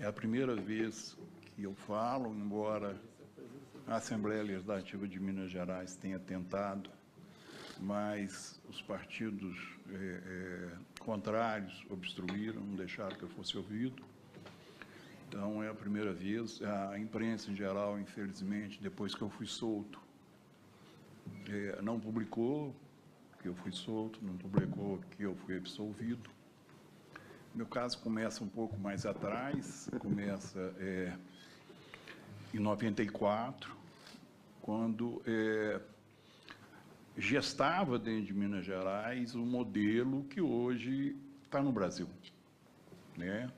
É a primeira vez que eu falo, embora a Assembleia Legislativa de Minas Gerais tenha tentado, mas os partidos contrários obstruíram, não deixaram que eu fosse ouvido. Então, é a primeira vez. A imprensa, em geral, infelizmente, depois que eu fui solto, não publicou que eu fui solto, não publicou que eu fui absolvido. Meu caso começa um pouco mais atrás, começa em 94, quando gestava dentro de Minas Gerais um modelo que hoje está no Brasil, né?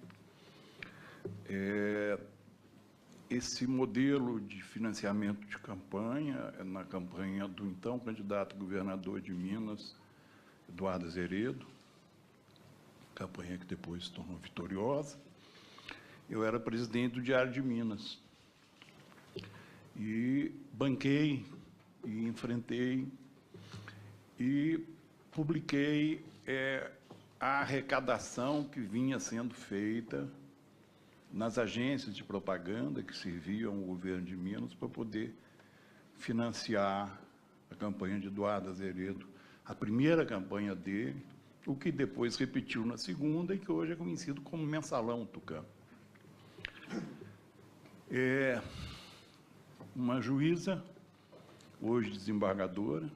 Esse modelo de financiamento de campanha, na campanha do então candidato governador de Minas, Eduardo Azeredo, campanha que depois se tornou vitoriosa, eu era presidente do Diário de Minas. E banquei, e enfrentei, e publiquei a arrecadação que vinha sendo feita nas agências de propaganda que serviam ao governo de Minas para poder financiar a campanha de Eduardo Azeredo, a primeira campanha dele, o que depois repetiu na segunda e que hoje é conhecido como Mensalão Tucano. Uma juíza, hoje desembargadora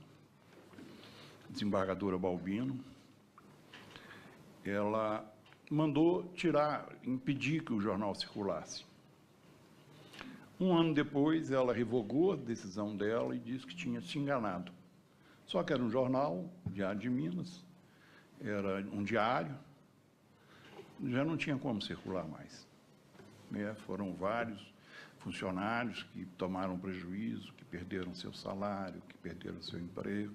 Balbino, ela mandou impedir que o jornal circulasse. Um ano depois, ela revogou a decisão dela e disse que tinha se enganado. Só que era um jornal, Diário de Minas, era um diário, já não tinha como circular mais. Foram vários funcionários que tomaram prejuízo, que perderam seu salário, que perderam seu emprego.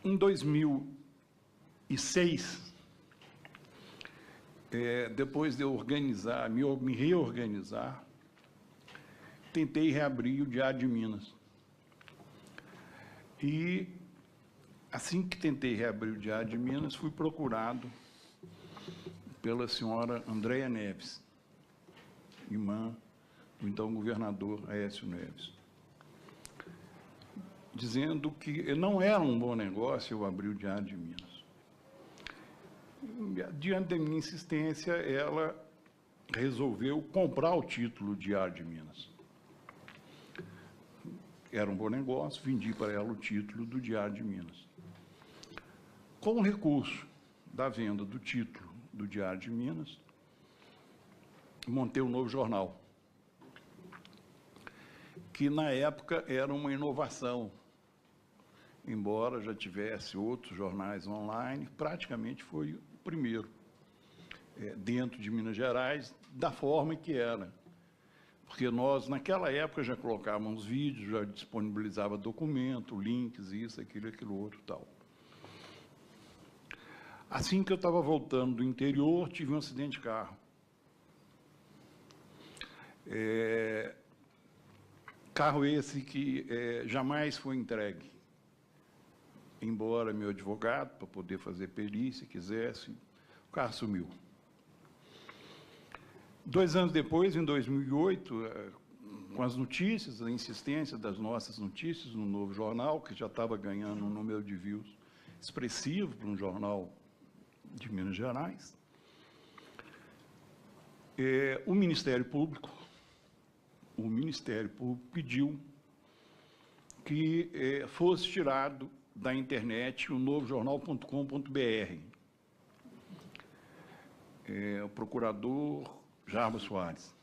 Em 2006, depois de eu me reorganizar, tentei reabrir o Diário de Minas. E, assim que tentei reabrir o Diário de Minas, fui procurado pela senhora Andréia Neves, irmã do então governador Aécio Neves, dizendo que não era um bom negócio eu abrir o Diário de Minas. Diante da minha insistência, ela resolveu comprar o título Diário de Minas. Era um bom negócio, vendi para ela o título do Diário de Minas. Com o recurso da venda do título do Diário de Minas, montei um novo jornal, que na época era uma inovação, embora já tivesse outros jornais online, praticamente foi o primeiro, dentro de Minas Gerais, da forma que era. Porque nós, naquela época, já colocávamos vídeos, já disponibilizava documento, links, isso, aquilo outro, tal. Assim que eu estava voltando do interior, tive um acidente de carro. Carro esse que jamais foi entregue. Embora meu advogado, para poder fazer perícia, quisesse, o carro sumiu. 2 anos depois, em 2008, com as notícias, a insistência das nossas notícias no novo jornal, que já estava ganhando um número de views expressivo para um jornal de Minas Gerais, o Ministério Público pediu que fosse tirado da internet o novojornal.com.br. O procurador Jarbas Soares.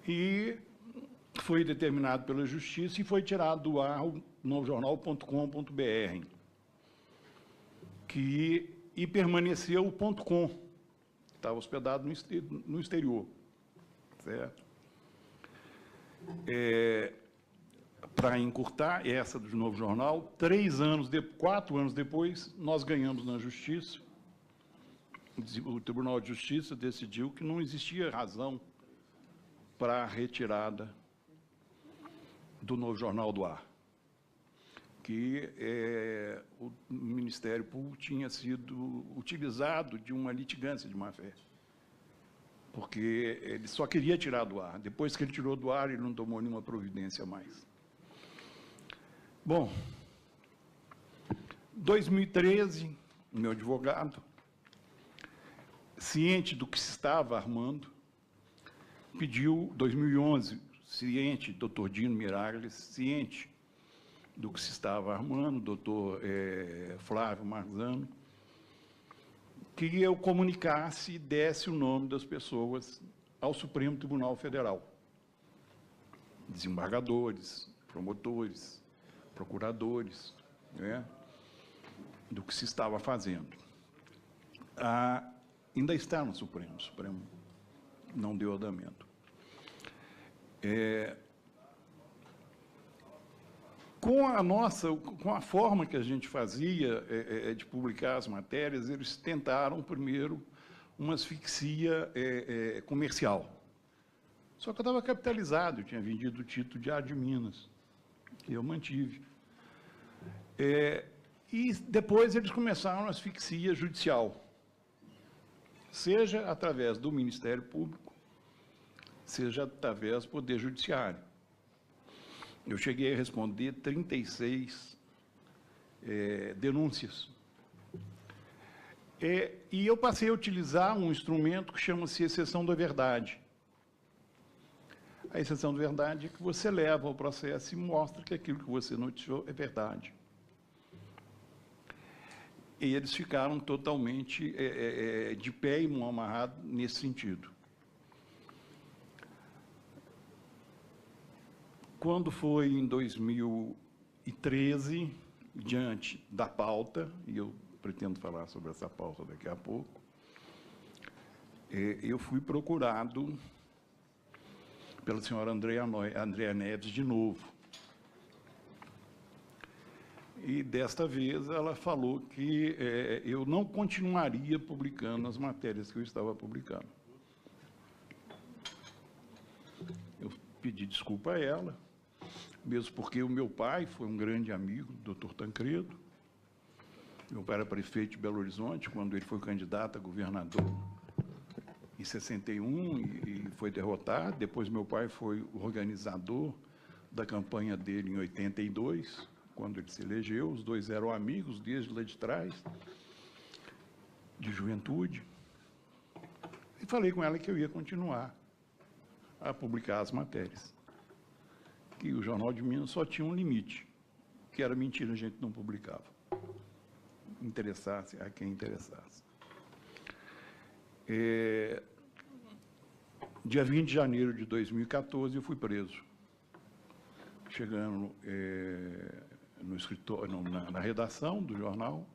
E foi determinado pela Justiça e foi tirado do ar o novojornal.com.br, e permaneceu o .com, que estava hospedado no exterior, certo? Para encurtar essa do Novo Jornal, 4 anos depois, nós ganhamos na Justiça. O Tribunal de Justiça decidiu que não existia razão para a retirada do Novo Jornal do ar. que o Ministério Público tinha sido utilizado de uma litigância de má-fé, porque ele só queria tirar do ar. Depois que ele tirou do ar, ele não tomou nenhuma providência mais. Bom, 2013, meu advogado, ciente do que se estava armando, pediu, 2011, ciente, doutor Dino Miragles, ciente do que se estava armando, doutor Flávio Marzano, que eu comunicasse e desse o nome das pessoas ao Supremo Tribunal Federal. Desembargadores, promotores, procuradores, né, do que se estava fazendo. Ainda está no Supremo, o Supremo não deu andamento. Com a forma que a gente fazia de publicar as matérias, eles tentaram primeiro uma asfixia comercial. Só que eu estava capitalizado, eu tinha vendido o título de Ar de Minas, que eu mantive. E depois eles começaram a asfixia judicial, seja através do Ministério Público, seja através do Poder Judiciário. Eu cheguei a responder 36 denúncias. E eu passei a utilizar um instrumento que chama-se exceção da verdade. A exceção da verdade é que você leva ao processo e mostra que aquilo que você noticiou é verdade. E eles ficaram totalmente de pé e mão amarrado nesse sentido. Quando foi em 2013, diante da pauta, e eu pretendo falar sobre essa pauta daqui a pouco, eu fui procurado pela senhora Andréa Neves de novo. E, desta vez, ela falou que eu não continuaria publicando as matérias que eu estava publicando. Eu pedi desculpa a ela, mesmo porque o meu pai foi um grande amigo do Dr. Tancredo. Meu pai era prefeito de Belo Horizonte, quando ele foi candidato a governador em 61 e foi derrotado. Depois, meu pai foi o organizador da campanha dele em 82, quando ele se elegeu. Os dois eram amigos desde lá de trás, de juventude. E falei com ela que eu ia continuar a publicar as matérias. Que o Jornal de Minas só tinha um limite, que era mentira, a gente não publicava. Interessasse a quem interessasse. Dia 20 de janeiro de 2014, eu fui preso. Chegando no escritório, na redação do jornal,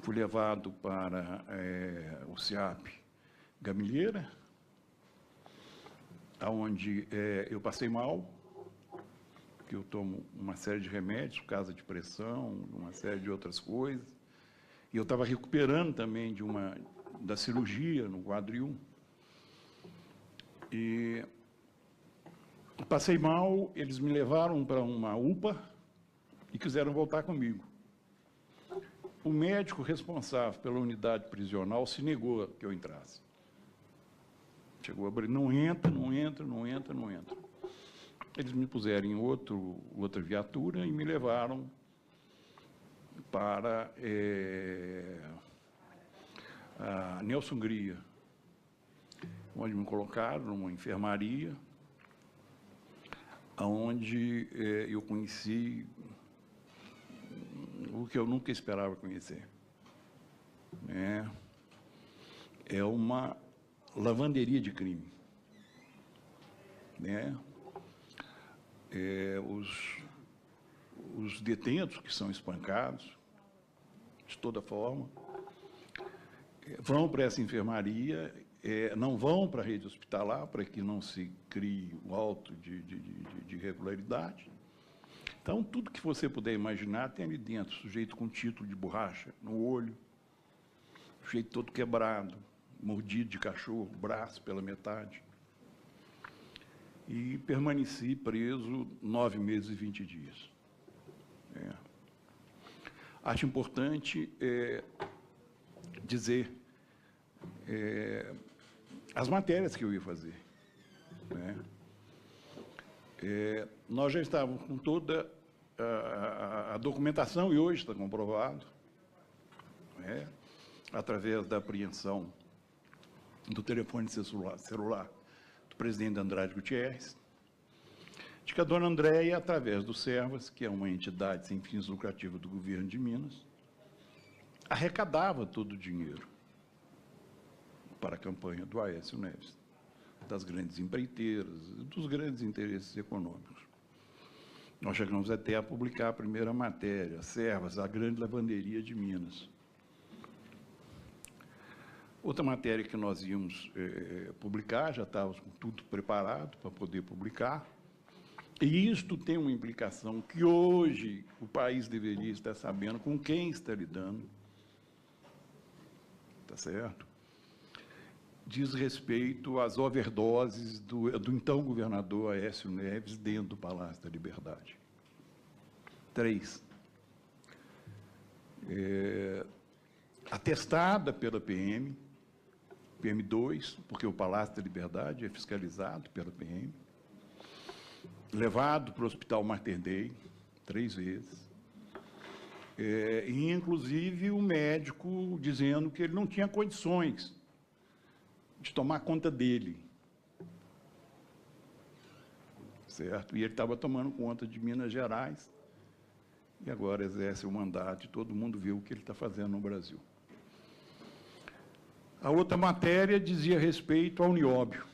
fui levado para o CIAP Gamilheira, onde eu passei mal, que eu tomo uma série de remédios, por causa de pressão, uma série de outras coisas. E eu estava recuperando também da cirurgia no quadril. E passei mal, eles me levaram para uma UPA e quiseram voltar comigo. O médico responsável pela unidade prisional se negou a que eu entrasse. Chegou a abrir, não entra, não entra, não entra, não entra. Eles me puseram em outra viatura e me levaram para a Nelson Hungria, onde me colocaram numa enfermaria, onde eu conheci o que eu nunca esperava conhecer. É uma lavanderia de crime. Os detentos que são espancados, de toda forma, vão para essa enfermaria, não vão para a rede hospitalar, para que não se crie um alto de irregularidade. Então, tudo que você puder imaginar tem ali dentro, sujeito com título de borracha no olho, sujeito todo quebrado, mordido de cachorro, braço pela metade. E permaneci preso 9 meses e 20 dias. acho importante dizer as matérias que eu ia fazer, né? Nós já estávamos com toda a documentação, e hoje está comprovado, né, através da apreensão do telefone celular do presidente Andrade Gutierrez, de que a dona Andréia, através do Servas, que é uma entidade sem fins lucrativos do governo de Minas, arrecadava todo o dinheiro para a campanha do Aécio Neves, das grandes empreiteiras, dos grandes interesses econômicos. Nós chegamos até a publicar a primeira matéria, Servas, a grande lavanderia de Minas. Outra matéria que nós íamos publicar, já estávamos com tudo preparado para poder publicar, e isto tem uma implicação que hoje o país deveria estar sabendo com quem está lidando, tá certo? Diz respeito às overdoses do então governador Aécio Neves dentro do Palácio da Liberdade. 3. Atestada pela PM2, porque o Palácio da Liberdade é fiscalizado pela PM, levado para o Hospital Mater Dei 3 vezes, e, inclusive, o médico dizendo que ele não tinha condições de tomar conta dele, certo? E ele estava tomando conta de Minas Gerais, e agora exerce o mandato, e todo mundo vê o que ele está fazendo no Brasil. A outra matéria dizia respeito ao Nióbio,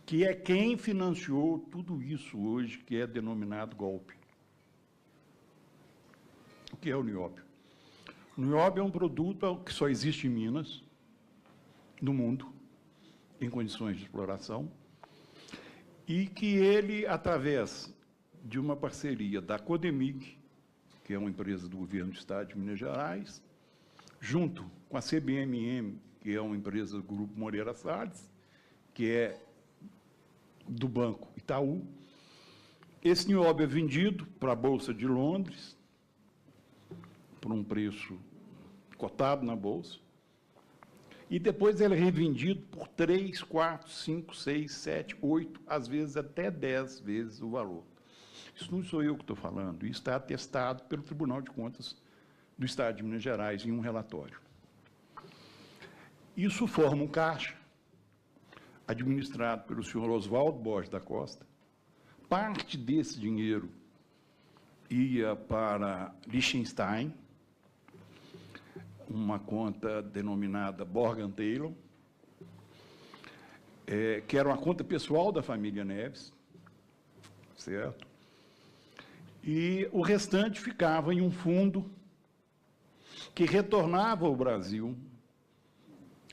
que é quem financiou tudo isso hoje, que é denominado golpe. O que é o nióbio? O nióbio é um produto que só existe em Minas, no mundo, em condições de exploração, e que ele, através de uma parceria da Codemig, que é uma empresa do governo do Estado de Minas Gerais, junto com a CBMM, que é uma empresa do Grupo Moreira Salles, que é do Banco Itaú. Esse nióbio é vendido para a Bolsa de Londres, por um preço cotado na Bolsa, e depois ele é revendido por 3, 4, 5, 6, 7, 8, às vezes até 10 vezes o valor. Isso não sou eu que estou falando, isso está atestado pelo Tribunal de Contas do Estado de Minas Gerais em um relatório. Isso forma um caixa, administrado pelo senhor Oswaldo Borges da Costa. Parte desse dinheiro ia para Liechtenstein, uma conta denominada Morgan Taylor, que era uma conta pessoal da família Neves, certo? E o restante ficava em um fundo que retornava ao Brasil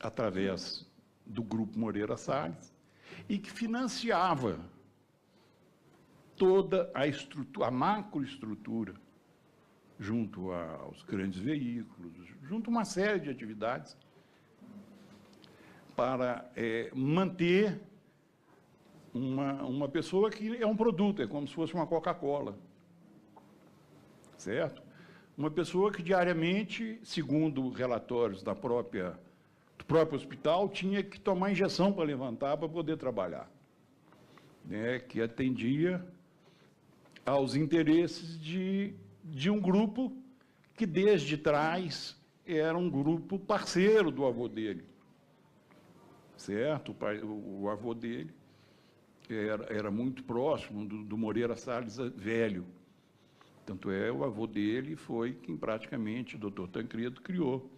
através do Grupo Moreira Salles e que financiava toda a macroestrutura junto aos grandes veículos, junto a uma série de atividades para manter uma pessoa que é um produto, é como se fosse uma Coca-Cola, certo? Uma pessoa que diariamente, segundo relatórios do próprio hospital, tinha que tomar injeção para levantar, para poder trabalhar, né? Que atendia aos interesses de um grupo que, desde trás, era um grupo parceiro do avô dele, certo? O avô dele era muito próximo do Moreira Salles velho. Tanto é, o avô dele foi quem praticamente, o doutor Tancredo, criou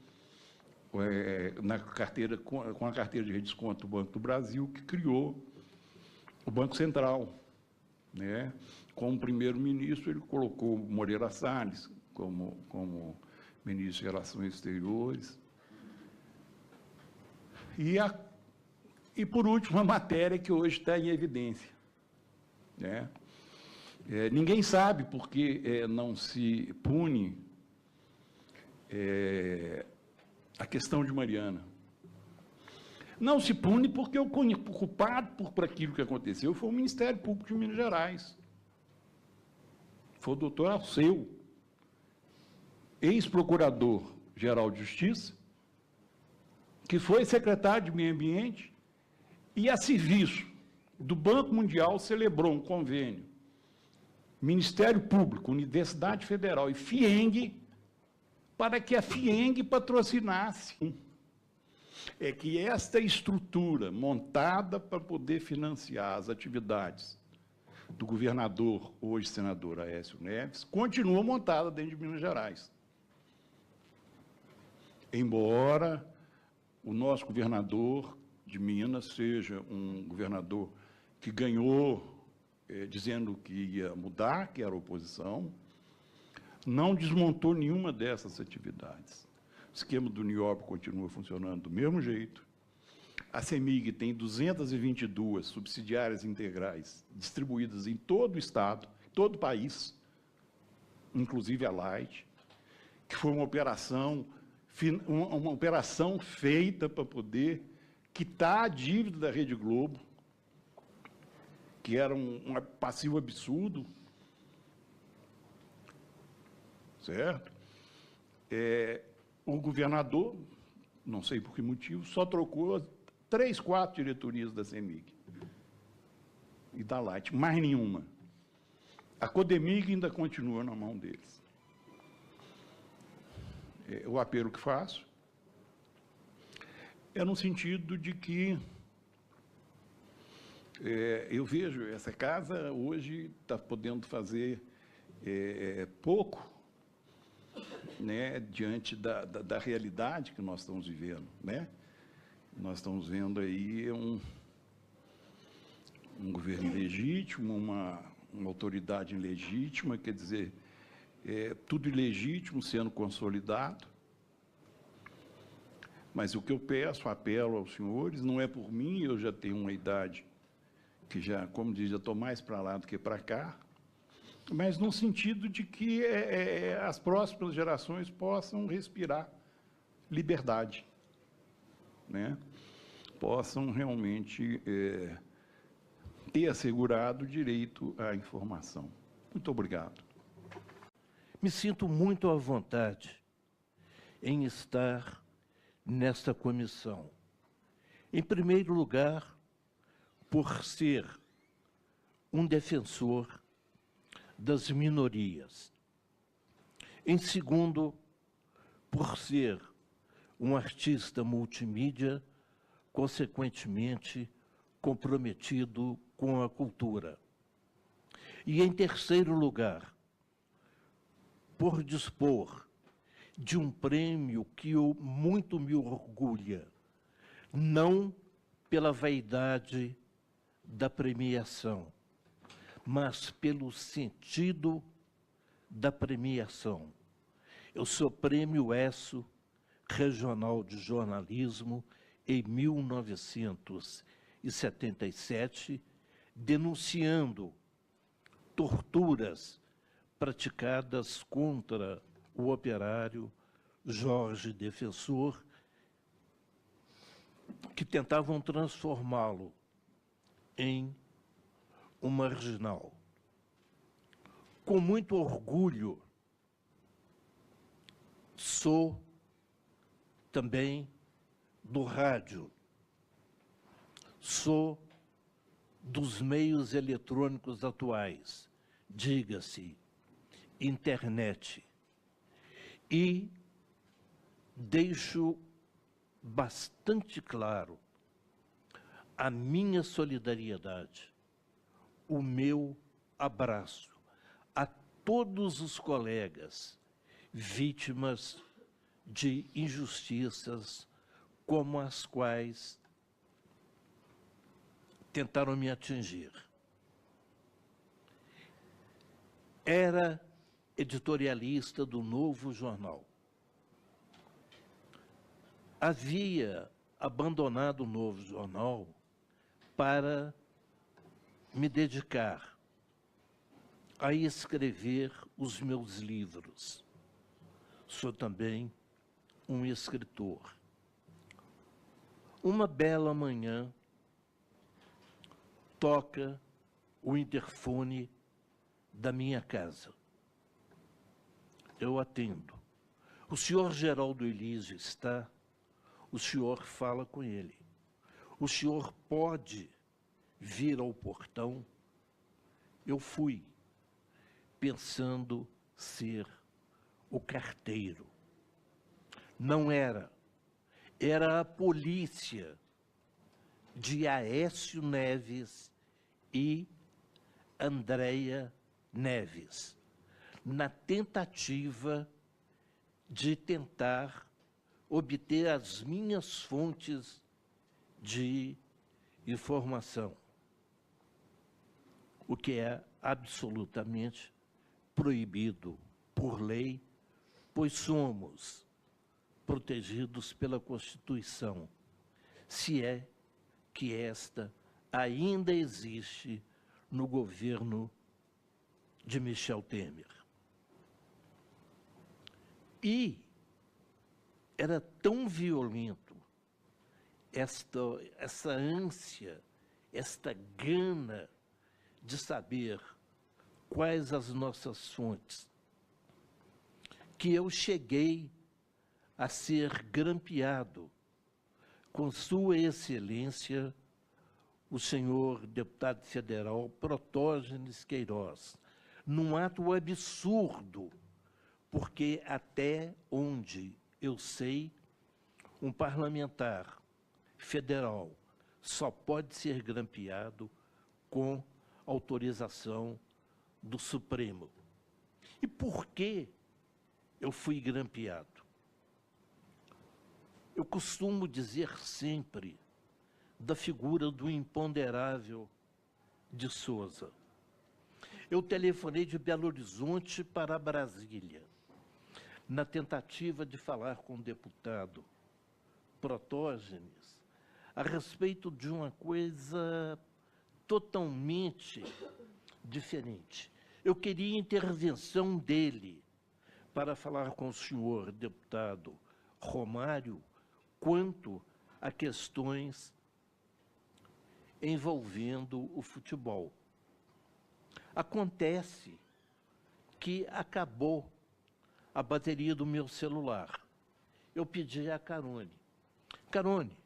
na carteira, com a carteira de redesconto do Banco do Brasil, que criou o Banco Central, né? Como primeiro-ministro, ele colocou Moreira Salles como ministro de Relações Exteriores. E, por último, a matéria que hoje está em evidência, né? Ninguém sabe por que não se pune a questão de Mariana. Não se pune porque o culpado por aquilo que aconteceu foi o Ministério Público de Minas Gerais. Foi o doutor Alceu, ex-procurador-geral de Justiça, que foi secretário de Meio Ambiente, e a serviço do Banco Mundial celebrou um convênio, Ministério Público, Universidade Federal e FIENG, para que a FIENG patrocinasse. É que esta estrutura montada para poder financiar as atividades do governador, hoje senador Aécio Neves, continua montada dentro de Minas Gerais. Embora o nosso governador de Minas seja um governador que ganhou dizendo que ia mudar, que era oposição, não desmontou nenhuma dessas atividades. O esquema do NIOB continua funcionando do mesmo jeito. A CEMIG tem 222 subsidiárias integrais distribuídas em todo o Estado, todo o país, inclusive a Light, que foi uma operação feita para poder quitar a dívida da Rede Globo, que era um passivo absurdo, certo? O governador, não sei por que motivo, só trocou 3, 4 diretorias da CEMIG e da Light, mais nenhuma. A Codemig ainda continua na mão deles. O apelo que faço é no sentido de que eu vejo essa casa hoje está podendo fazer pouco, né, diante da realidade que nós estamos vivendo, né? Nós estamos vendo aí um governo ilegítimo, uma autoridade ilegítima, quer dizer, tudo ilegítimo sendo consolidado. Mas o que eu peço, apelo aos senhores, não é por mim, eu já tenho uma idade que já, como diz, já estou mais para lá do que para cá, mas no sentido de que as próximas gerações possam respirar liberdade, né? Possam realmente ter assegurado o direito à informação. Muito obrigado. Me sinto muito à vontade em estar nesta comissão. Em primeiro lugar, por ser um defensor das minorias. Em segundo, por ser um artista multimídia, consequentemente comprometido com a cultura. E em terceiro lugar, por dispor de um prêmio que muito me orgulha, não pela vaidade da premiação, mas pelo sentido da premiação. Eu sou Prêmio ESSO Regional de Jornalismo em 1977, denunciando torturas praticadas contra o operário Jorge Defensor, que tentavam transformá-lo em um marginal. Com muito orgulho, sou também do rádio, sou dos meios eletrônicos atuais, diga-se, internet, e deixo bastante claro a minha solidariedade, o meu abraço a todos os colegas vítimas de injustiças como as quais tentaram me atingir. Era editorialista do Novo Jornal. Havia abandonado o Novo Jornal para me dedicar a escrever os meus livros. Sou também um escritor. Uma bela manhã, toca o interfone da minha casa. Eu atendo. O senhor Geraldo Elísio está, o senhor fala com ele. O senhor pode vir ao portão? Eu fui, pensando ser o carteiro. Não era. Era a polícia de Aécio Neves e Andréia Neves, na tentativa de tentar obter as minhas fontes de informação, o que é absolutamente proibido por lei, pois somos protegidos pela Constituição, se é que esta ainda existe no governo de Michel Temer. E era tão violento essa ânsia, esta gana de saber quais as nossas fontes, que eu cheguei a ser grampeado com Sua Excelência, o senhor deputado federal Protógenes Queiroz, num ato absurdo, porque até onde eu sei, um parlamentar federal só pode ser grampeado com autorização do Supremo. E por que eu fui grampeado? Eu costumo dizer sempre da figura do imponderável de Souza. Eu telefonei de Belo Horizonte para Brasília, na tentativa de falar com o deputado Protógenes a respeito de uma coisa totalmente diferente. Eu queria a intervenção dele para falar com o senhor deputado Romário quanto a questões envolvendo o futebol. Acontece que acabou a bateria do meu celular. Eu pedi a Carone. Carone,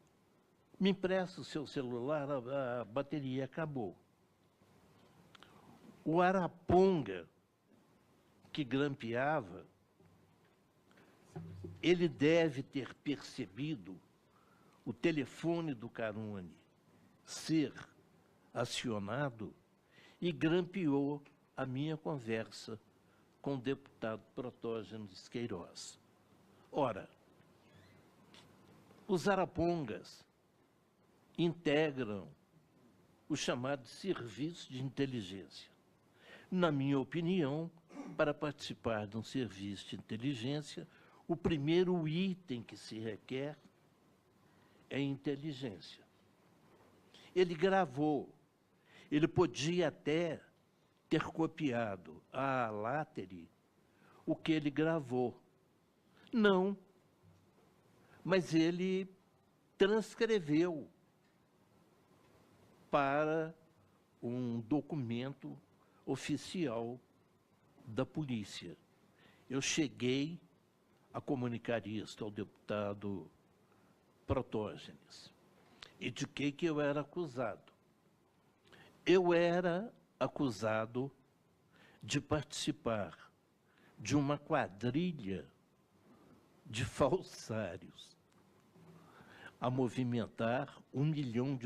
me empresta o seu celular, a bateria acabou. O Araponga, que grampeava, ele deve ter percebido o telefone do Carone ser acionado e grampeou a minha conversa com o deputado Protógenes Queiroz. Ora, os arapongas integram o chamado serviço de inteligência. Na minha opinião, para participar de um serviço de inteligência, o primeiro item que se requer é inteligência. Ele gravou, ele podia até ter copiado a látere o que ele gravou. Não, mas ele transcreveu para um documento oficial da polícia. Eu cheguei a comunicar isso ao deputado Protógenes. E de que eu era acusado? Eu era acusado de participar de uma quadrilha de falsários a movimentar US$ 1 milhão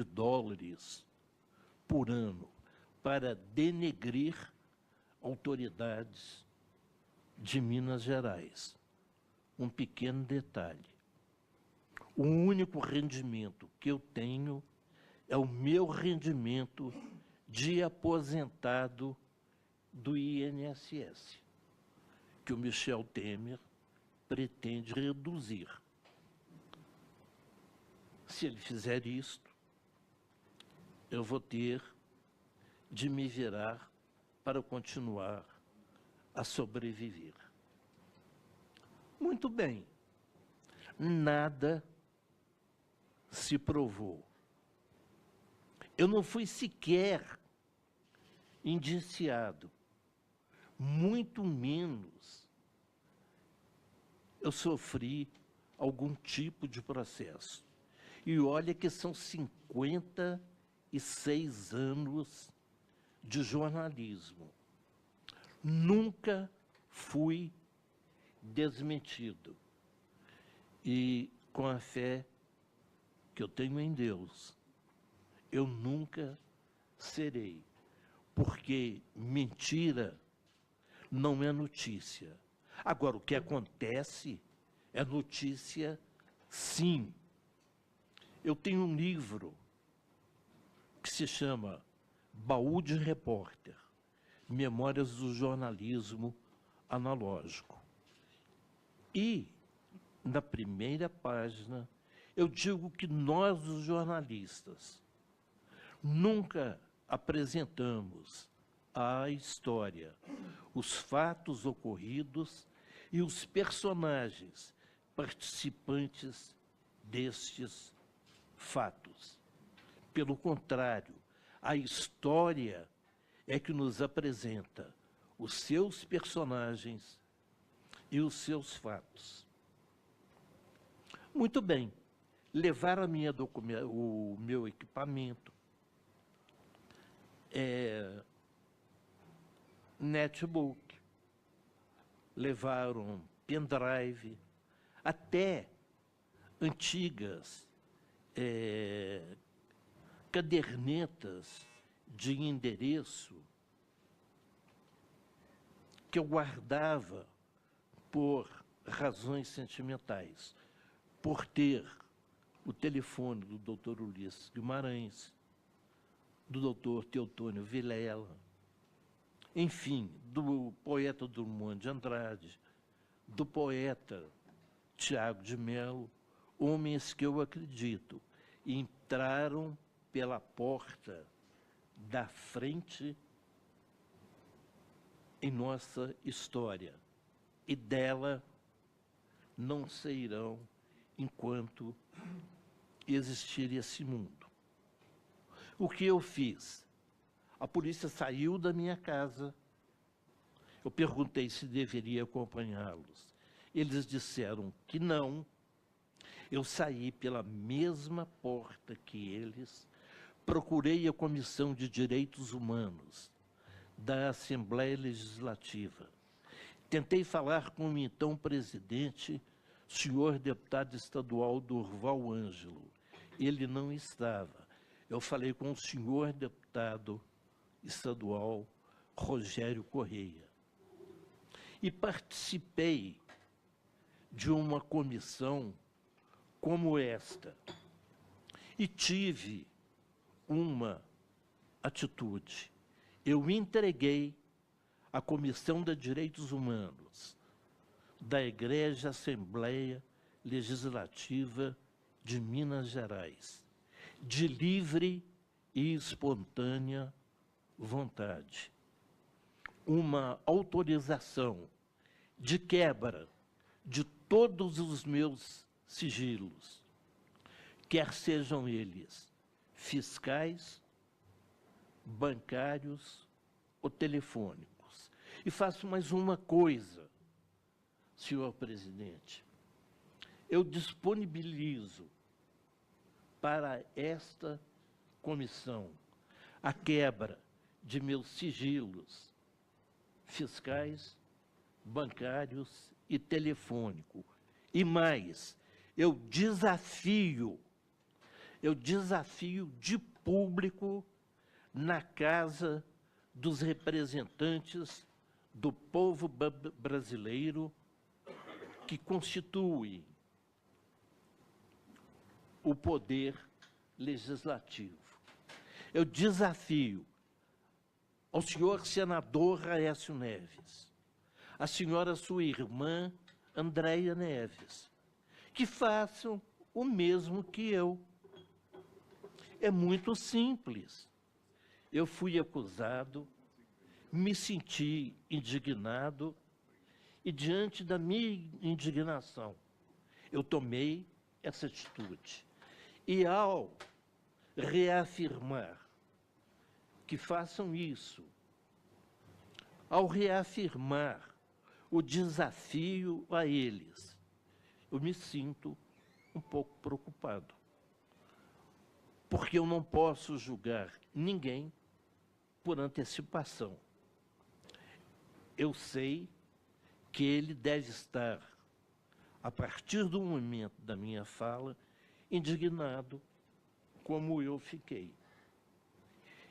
por ano para denegrir autoridades de Minas Gerais. Um pequeno detalhe. O único rendimento que eu tenho é o meu rendimento de aposentado do INSS, que o Michel Temer pretende reduzir. Se ele fizer isto, eu vou ter de me virar para continuar a sobreviver. Muito bem, nada se provou. Eu não fui sequer indiciado, muito menos eu sofri algum tipo de processo. E olha que são 56 anos de jornalismo. Nunca fui desmentido. E com a fé que eu tenho em Deus, eu nunca serei. Porque mentira não é notícia. Agora, o que acontece é notícia, sim. Eu tenho um livro que se chama Baú de Repórter, Memórias do Jornalismo Analógico. E, na primeira página, eu digo que nós, os jornalistas, nunca apresentamos a história, os fatos ocorridos e os personagens participantes destes fatos. Pelo contrário, a história é que nos apresenta os seus personagens e os seus fatos. Muito bem, levaram o meu equipamento, netbook, levaram pendrive, até antigas cadernetas de endereço que eu guardava por razões sentimentais, por ter o telefone do Dr. Ulisses Guimarães, do Dr. Teotônio Vilela, enfim, do poeta Drummond de Andrade, do poeta Tiago de Mello, homens que eu acredito entraram pela porta da frente em nossa história e dela não sairão enquanto existir esse mundo. O que eu fiz? A polícia saiu da minha casa. Eu perguntei se deveria acompanhá-los. Eles disseram que não. Eu saí pela mesma porta que eles, procurei a Comissão de Direitos Humanos da Assembleia Legislativa. Tentei falar com o então presidente, senhor deputado estadual Durval Ângelo. Ele não estava. Eu falei com o senhor deputado estadual Rogério Correia. E participei de uma comissão como esta. E tive uma atitude. Eu entreguei à Comissão de Direitos Humanos da Igreja Assembleia Legislativa de Minas Gerais, de livre e espontânea vontade, uma autorização de quebra de todos os meus sigilos, quer sejam eles fiscais, bancários ou telefônicos. E faço mais uma coisa, senhor presidente. Eu disponibilizo para esta comissão a quebra de meus sigilos fiscais, bancários e telefônico. E mais, eu desafio de público na casa dos representantes do povo brasileiro que constituem o poder legislativo. Eu desafio ao senhor senador Aécio Neves, a senhora sua irmã Andréia Neves, que façam o mesmo que eu. É muito simples. Eu fui acusado, me senti indignado e, diante da minha indignação, eu tomei essa atitude. E, ao reafirmar que façam isso, ao reafirmar o desafio a eles, eu me sinto um pouco preocupado. Porque eu não posso julgar ninguém por antecipação. Eu sei que ele deve estar, a partir do momento da minha fala, indignado, como eu fiquei.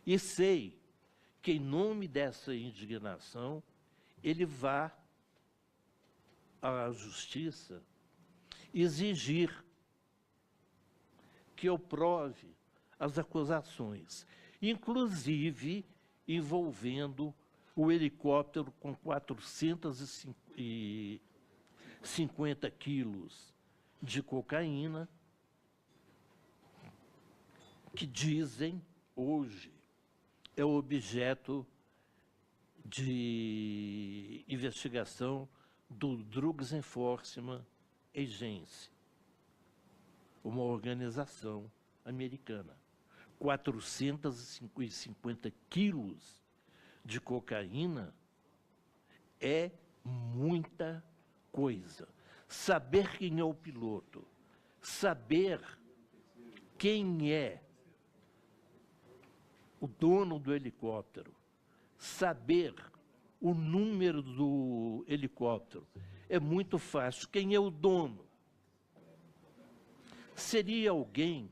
E sei que, em nome dessa indignação, ele vá à justiça exigir que eu prove as acusações, inclusive envolvendo o helicóptero com 450 quilos de cocaína, que dizem, hoje, é objeto de investigação do Drugs Enforcement Agency, uma organização americana. 450 quilos de cocaína é muita coisa. Saber quem é o piloto, saber quem é o dono do helicóptero, saber o número do helicóptero, é muito fácil. Quem é o dono? Seria alguém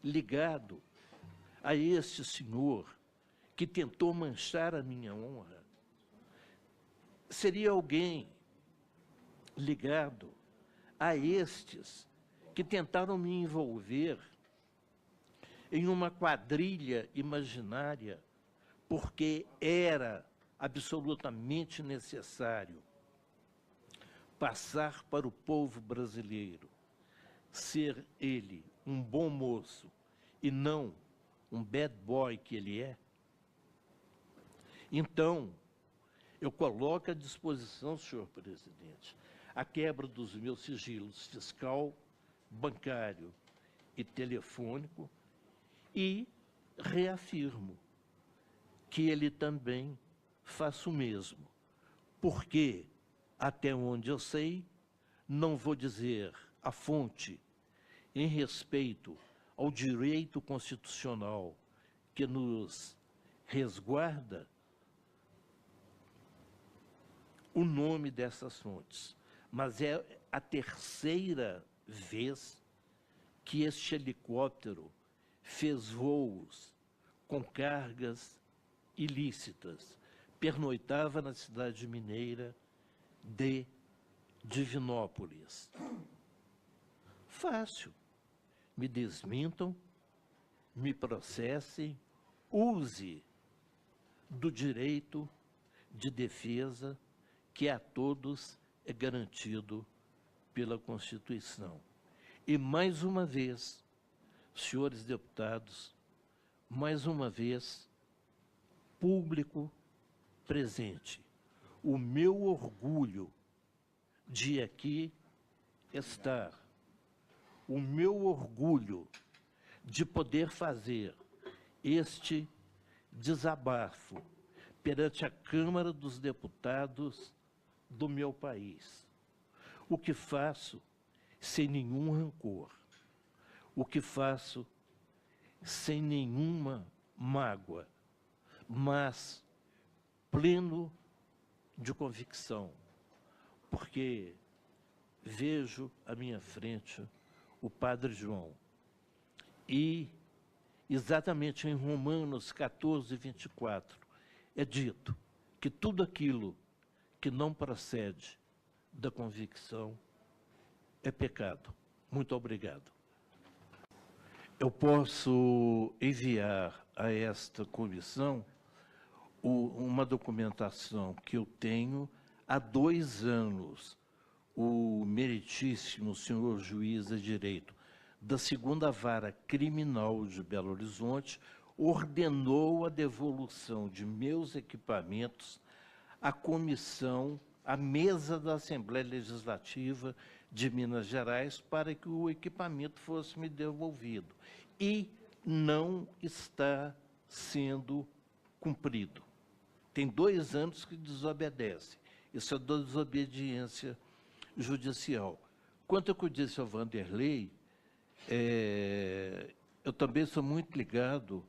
ligado a este senhor que tentou manchar a minha honra? Seria alguém ligado a estes que tentaram me envolver em uma quadrilha imaginária porque era absolutamente necessário passar para o povo brasileiro ser ele um bom moço e não um bad boy que ele é? Então, eu coloco à disposição, senhor presidente, a quebra dos meus sigilos fiscal, bancário e telefônico, e reafirmo que ele também faça o mesmo, porque, até onde eu sei, não vou dizer a fonte, em respeito ao direito constitucional que nos resguarda, o nome dessas fontes. Mas é a terceira vez que este helicóptero fez voos com cargas ilícitas, pernoitava na cidade mineira de Divinópolis. Fácil. Me desmintam, me processem, use do direito de defesa que a todos é garantido pela Constituição. E, mais uma vez, senhores deputados, mais uma vez, público presente, o meu orgulho de aqui estar, o meu orgulho de poder fazer este desabafo perante a Câmara dos Deputados do meu país. O que faço sem nenhum rancor, o que faço sem nenhuma mágoa, mas pleno de convicção, porque vejo à minha frente o Padre João. E, exatamente em Romanos 14, 24, é dito que tudo aquilo que não procede da convicção é pecado. Muito obrigado. Eu posso enviar a esta comissão uma documentação que eu tenho há 2 anos. O meritíssimo senhor juiz de direito da 2ª Vara Criminal de Belo Horizonte ordenou a devolução de meus equipamentos à comissão, à mesa da Assembleia Legislativa de Minas Gerais, para que o equipamento fosse me devolvido. E não está sendo cumprido. Tem 2 anos que desobedece. Isso é desobediência judicial. Quanto ao que eu disse ao Vanderlei, eu também sou muito ligado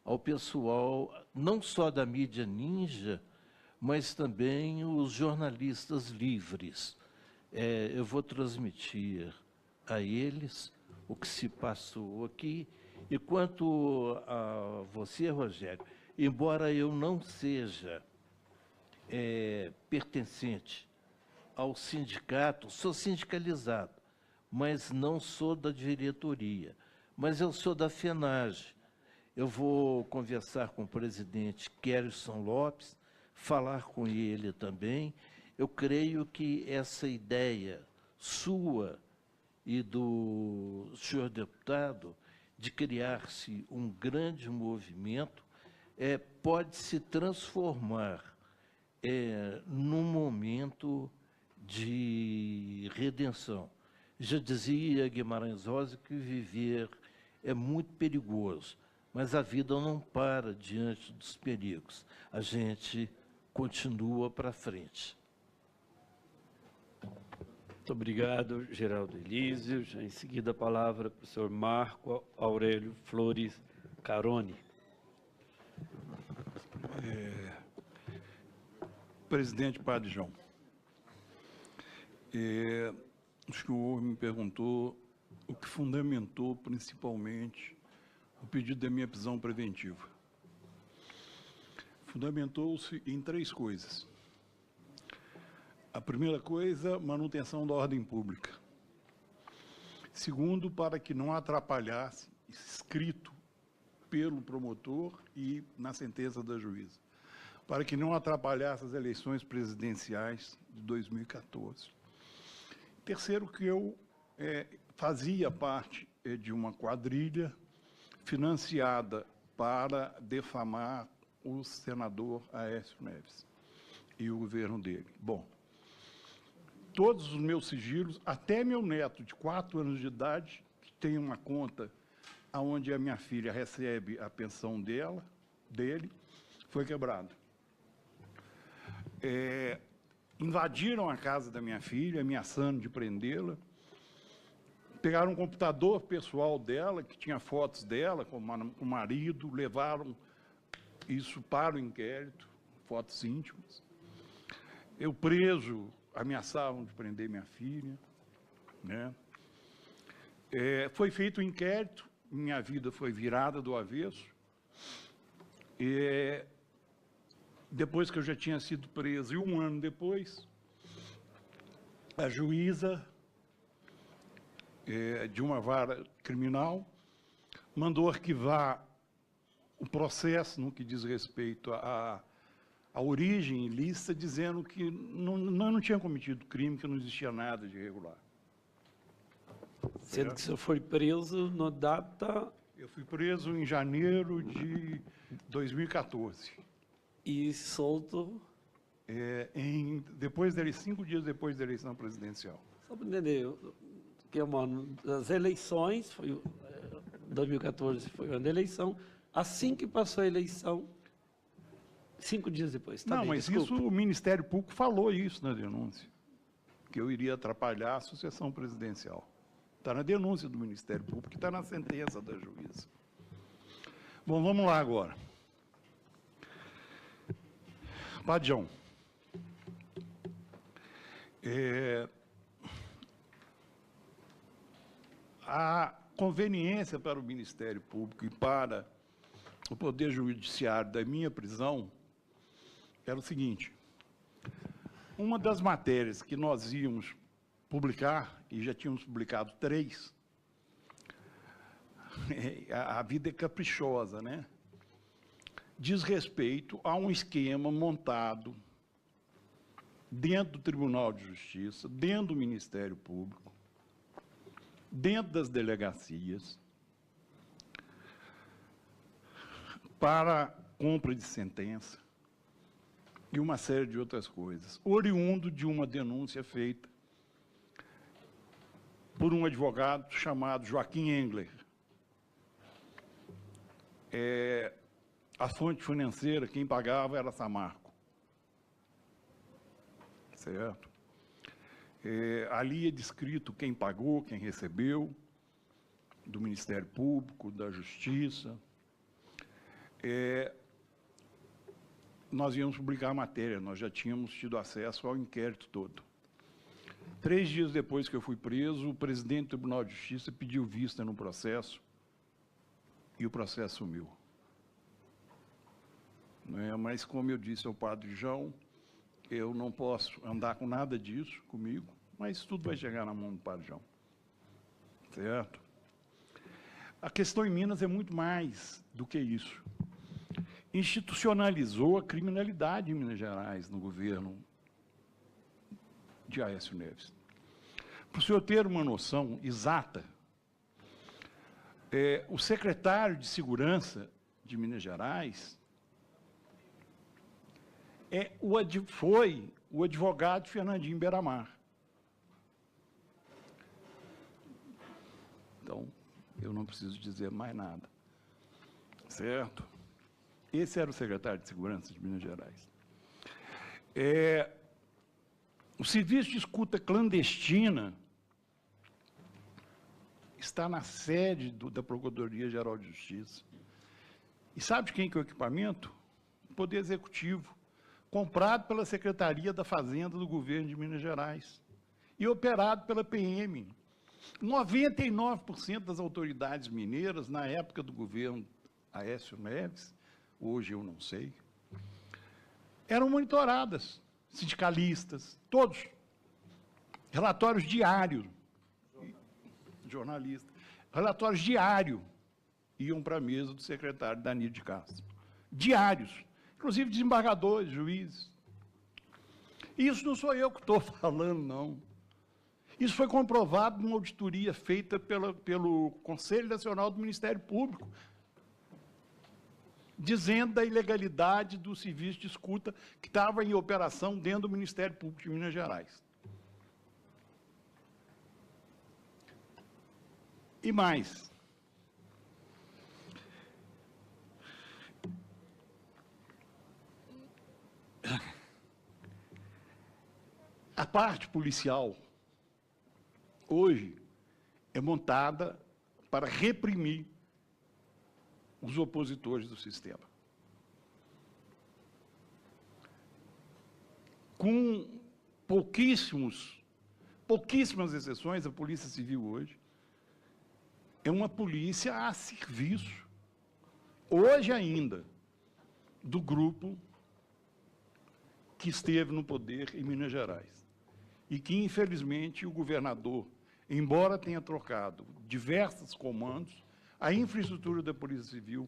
ao pessoal, não só da mídia ninja, mas também os jornalistas livres. Eu vou transmitir a eles o que se passou aqui. E quanto a você, Rogério, embora eu não seja pertencente ao sindicato, sou sindicalizado, mas não sou da diretoria, mas eu sou da FENAGE. Eu vou conversar com o presidente Kerrison Lopes, falar com ele também. Eu creio que essa ideia sua e do senhor deputado de criar-se um grande movimento pode se transformar num momento de redenção. Já dizia Guimarães Rosa que viver é muito perigoso, mas a vida não para diante dos perigos. A gente continua para frente. Muito obrigado, Geraldo Elísio. Já em seguida a palavra para o senhor Marco Aurélio Flores Caroni. Presidente Padre João, o senhor me perguntou o que fundamentou principalmente o pedido da minha prisão preventiva. Fundamentou-se em 3 coisas. A primeira coisa, manutenção da ordem pública. Segundo, para que não atrapalhasse, escrito pelo promotor e na sentença da juíza, para que não atrapalhasse as eleições presidenciais de 2014. Terceiro, que eu fazia parte de uma quadrilha financiada para defamar o senador Aécio Neves e o governo dele. Bom, todos os meus sigilos, até meu neto de 4 anos de idade, que tem uma conta onde a minha filha recebe a pensão dele, foi quebrado. Invadiram a casa da minha filha, ameaçando de prendê-la. Pegaram um computador pessoal dela, que tinha fotos dela com o marido, levaram isso para o inquérito, fotos íntimas. Eu preso, ameaçavam de prender minha filha, né? Foi feito o inquérito, minha vida foi virada do avesso. Depois que eu já tinha sido preso, e 1 ano depois, a juíza de uma vara criminal mandou arquivar o processo no que diz respeito à origem ilícita, dizendo que não tinha cometido crime, que não existia nada de irregular. Sendo que o senhor foi preso na data... Eu fui preso em janeiro de 2014. E solto... depois 5 dias depois da eleição presidencial. Só para entender, que as eleições, 2014 foi o ano da eleição, assim que passou a eleição, 5 dias depois. Tá não, bem, mas desculpa. isso o Ministério Público falou isso na denúncia, que eu iria atrapalhar a sucessão presidencial. Está na denúncia do Ministério Público, está na sentença da juíza. Bom, vamos lá agora. Padjão, a conveniência para o Ministério Público e para o Poder Judiciário da minha prisão era o seguinte: uma das matérias que nós íamos publicar, e já tínhamos publicado 3, a vida é caprichosa, né? Diz respeito a um esquema montado dentro do Tribunal de Justiça, dentro do Ministério Público, dentro das delegacias, para compra de sentença e uma série de outras coisas, oriundo de uma denúncia feita por um advogado chamado Joaquim Engler. A fonte financeira, quem pagava era Samarco. Certo? Ali é descrito quem pagou, quem recebeu, do Ministério Público, da Justiça. Nós íamos publicar a matéria, nós já tínhamos tido acesso ao inquérito todo. 3 dias depois que eu fui preso, o presidente do Tribunal de Justiça pediu vista no processo e o processo sumiu. Mas, como eu disse ao padre João, eu não posso andar com nada disso comigo, mas tudo vai chegar na mão do padre João. Certo? A questão em Minas é muito mais do que isso. Institucionalizou a criminalidade em Minas Gerais, no governo de Aécio Neves. Para o senhor ter uma noção exata, o secretário de Segurança de Minas Gerais foi o advogado Fernandinho Beiramar. Então, eu não preciso dizer mais nada. Certo? Esse era o secretário de Segurança de Minas Gerais. O serviço de escuta clandestina está na sede da Procuradoria-Geral de Justiça. E sabe de quem que é o equipamento? O Poder Executivo, comprado pela Secretaria da Fazenda do Governo de Minas Gerais e operado pela PM. 99% das autoridades mineiras, na época do governo Aécio Neves, hoje eu não sei, eram monitoradas, sindicalistas, todos. Relatórios diários. Jornalistas. Relatórios diários iam para a mesa do secretário Danilo de Castro. Diários. Inclusive desembargadores, juízes. Isso não sou eu que estou falando, não. Isso foi comprovado numa auditoria feita pelo Conselho Nacional do Ministério Público, dizendo da ilegalidade do serviço de escuta que estava em operação dentro do Ministério Público de Minas Gerais. E mais. A parte policial, hoje, é montada para reprimir os opositores do sistema. Com pouquíssimas exceções, a Polícia Civil hoje é uma polícia a serviço, hoje ainda, do grupo que esteve no poder em Minas Gerais. E que, infelizmente, o governador, embora tenha trocado diversos comandos, a infraestrutura da Polícia Civil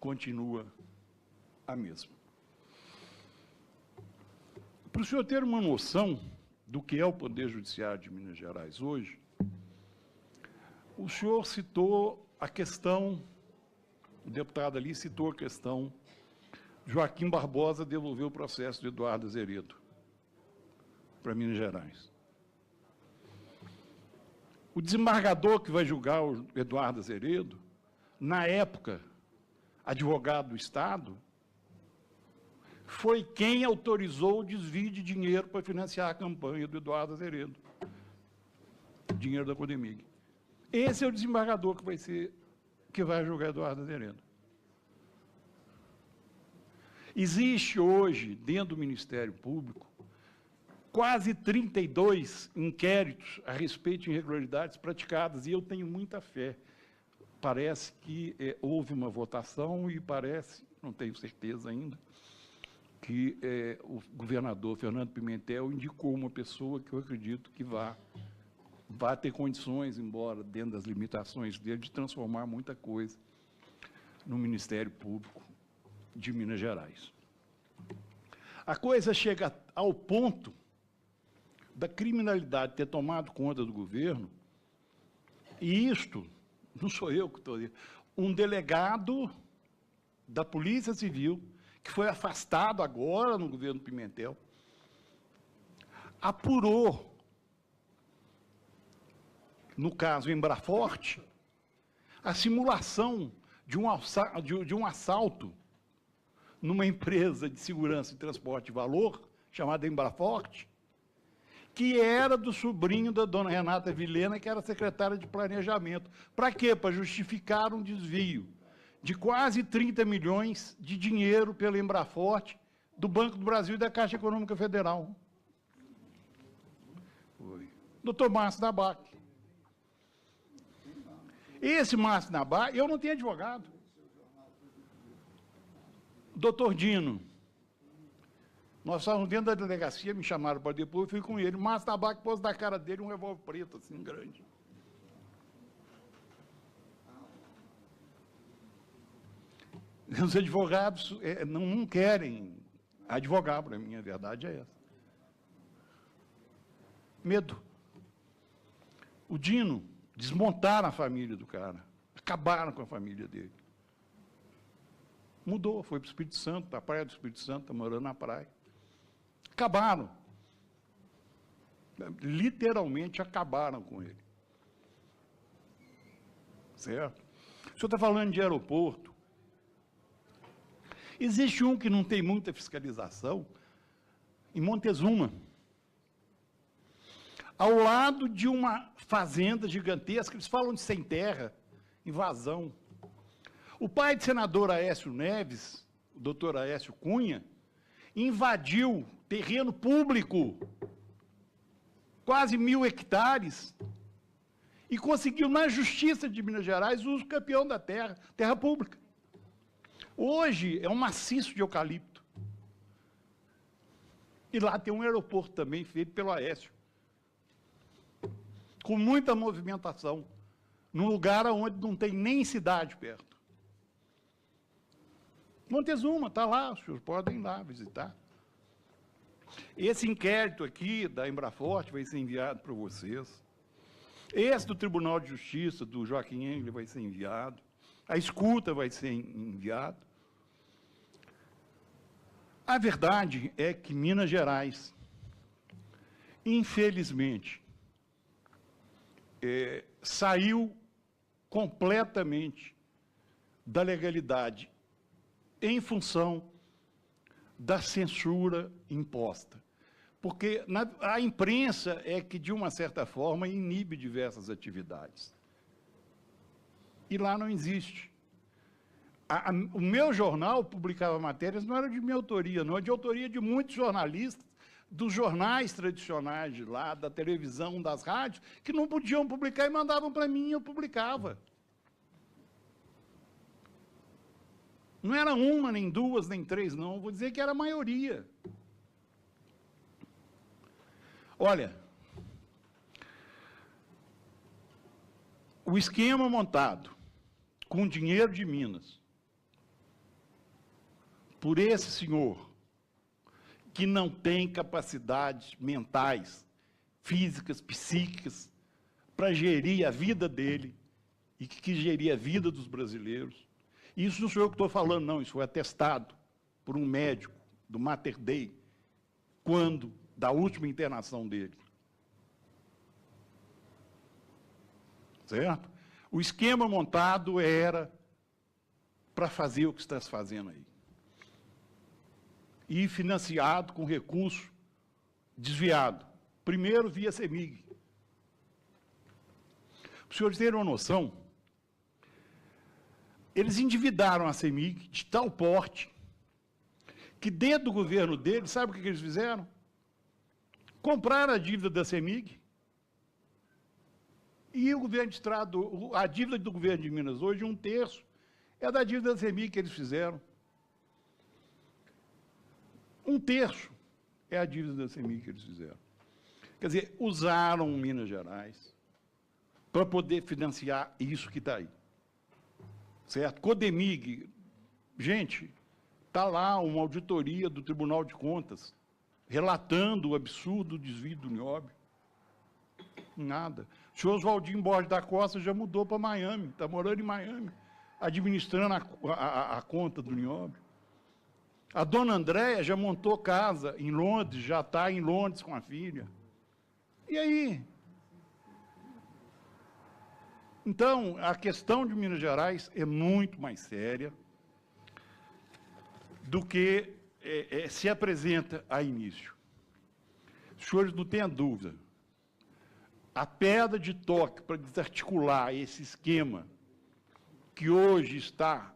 continua a mesma. Para o senhor ter uma noção do que é o Poder Judiciário de Minas Gerais hoje, o senhor citou a questão, o deputado ali citou a questão, Joaquim Barbosa devolveu o processo de Eduardo Azeredo para Minas Gerais. O desembargador que vai julgar o Eduardo Azeredo, na época, advogado do Estado, foi quem autorizou o desvio de dinheiro para financiar a campanha do Eduardo Azeredo. Dinheiro da Codemig. Esse é o desembargador que vai julgar Eduardo Azeredo. Existe hoje, dentro do Ministério Público, quase 32 inquéritos a respeito de irregularidades praticadas, e eu tenho muita fé. Parece que houve uma votação e parece, não tenho certeza ainda, que o governador Fernando Pimentel indicou uma pessoa que eu acredito que vai ter condições, embora dentro das limitações dele, de transformar muita coisa no Ministério Público de Minas Gerais. A coisa chega ao ponto da criminalidade ter tomado conta do governo, e isto, não sou eu que estou dizendo, um delegado da Polícia Civil, que foi afastado agora no governo Pimentel, apurou, no caso Embraforte, a simulação de um assalto numa empresa de segurança e transporte de valor, chamada Embraforte, que era do sobrinho da dona Renata Vilhena, que era secretária de Planejamento. Para quê? Para justificar um desvio de quase 30 milhões de dinheiro pela Embraforte, do Banco do Brasil e da Caixa Econômica Federal. Doutor Márcio Nabac. Esse Márcio Nabac, eu não tenho advogado. Doutor Dino. Nós estávamos dentro da delegacia, me chamaram para depois, eu fui com ele. O Márcio Nabac pôs na cara dele um revólver preto, assim, grande. Os advogados não querem advogar para mim, a verdade é essa. Medo. O Dino, desmontaram a família do cara, acabaram com a família dele. Mudou, foi para o Espírito Santo, para a praia do Espírito Santo, está morando na praia. Acabaram. Literalmente acabaram com ele. Certo? O senhor está falando de aeroporto. Existe um que não tem muita fiscalização, em Montezuma, ao lado de uma fazenda gigantesca, eles falam de sem terra, invasão. O pai do senador Aécio Neves, o doutor Aécio Cunha, invadiu terreno público, quase 1.000 hectares, e conseguiu, na Justiça de Minas Gerais, o uso campeão da terra, terra pública. Hoje é um maciço de eucalipto. E lá tem um aeroporto também feito pelo Aécio, com muita movimentação, num lugar onde não tem nem cidade perto. Montezuma, está lá, os senhores podem ir lá visitar. Esse inquérito aqui da Embraforte vai ser enviado para vocês. Esse do Tribunal de Justiça, do Joaquim Engler, vai ser enviado. A escuta vai ser enviada. A verdade é que Minas Gerais, infelizmente, saiu completamente da legalidade em função da censura imposta. Porque a imprensa é que, de uma certa forma, inibe diversas atividades. E lá não existe. O meu jornal publicava matérias, não era de minha autoria, não, é de autoria de muitos jornalistas, dos jornais tradicionais de lá, da televisão, das rádios, que não podiam publicar e mandavam para mim e eu publicava. Não era uma, nem duas, nem três, não, vou dizer que era a maioria. Olha, o esquema montado com dinheiro de Minas, por esse senhor, que não tem capacidades mentais, físicas, psíquicas, para gerir a vida dele e que quis gerir a vida dos brasileiros. Isso não sou eu que estou falando, não, isso foi atestado por um médico do Mater Dei, quando, da última internação dele. Certo? O esquema montado era para fazer o que está se fazendo aí. E financiado com recurso desviado. Primeiro via CEMIG. Para os senhores terem uma noção, eles endividaram a CEMIG de tal porte que dentro do governo deles, sabe o que eles fizeram? Compraram a dívida da CEMIG e o governo de Estado, a dívida do governo de Minas hoje, 1/3 é da dívida da CEMIG que eles fizeram. 1/3 é a dívida da CEMIG que eles fizeram. Quer dizer, usaram Minas Gerais para poder financiar isso que está aí. Certo? Codemig, gente, está lá uma auditoria do Tribunal de Contas relatando o absurdo desvio do Nióbio. Nada. O senhor Oswaldinho Borges da Costa já mudou para Miami, está morando em Miami, administrando a conta do Nióbio. A dona Andréia já montou casa em Londres, já está em Londres com a filha. E aí? Então, a questão de Minas Gerais é muito mais séria do que se apresenta a início. Os senhores não tenham dúvida, a pedra de toque para desarticular esse esquema que hoje está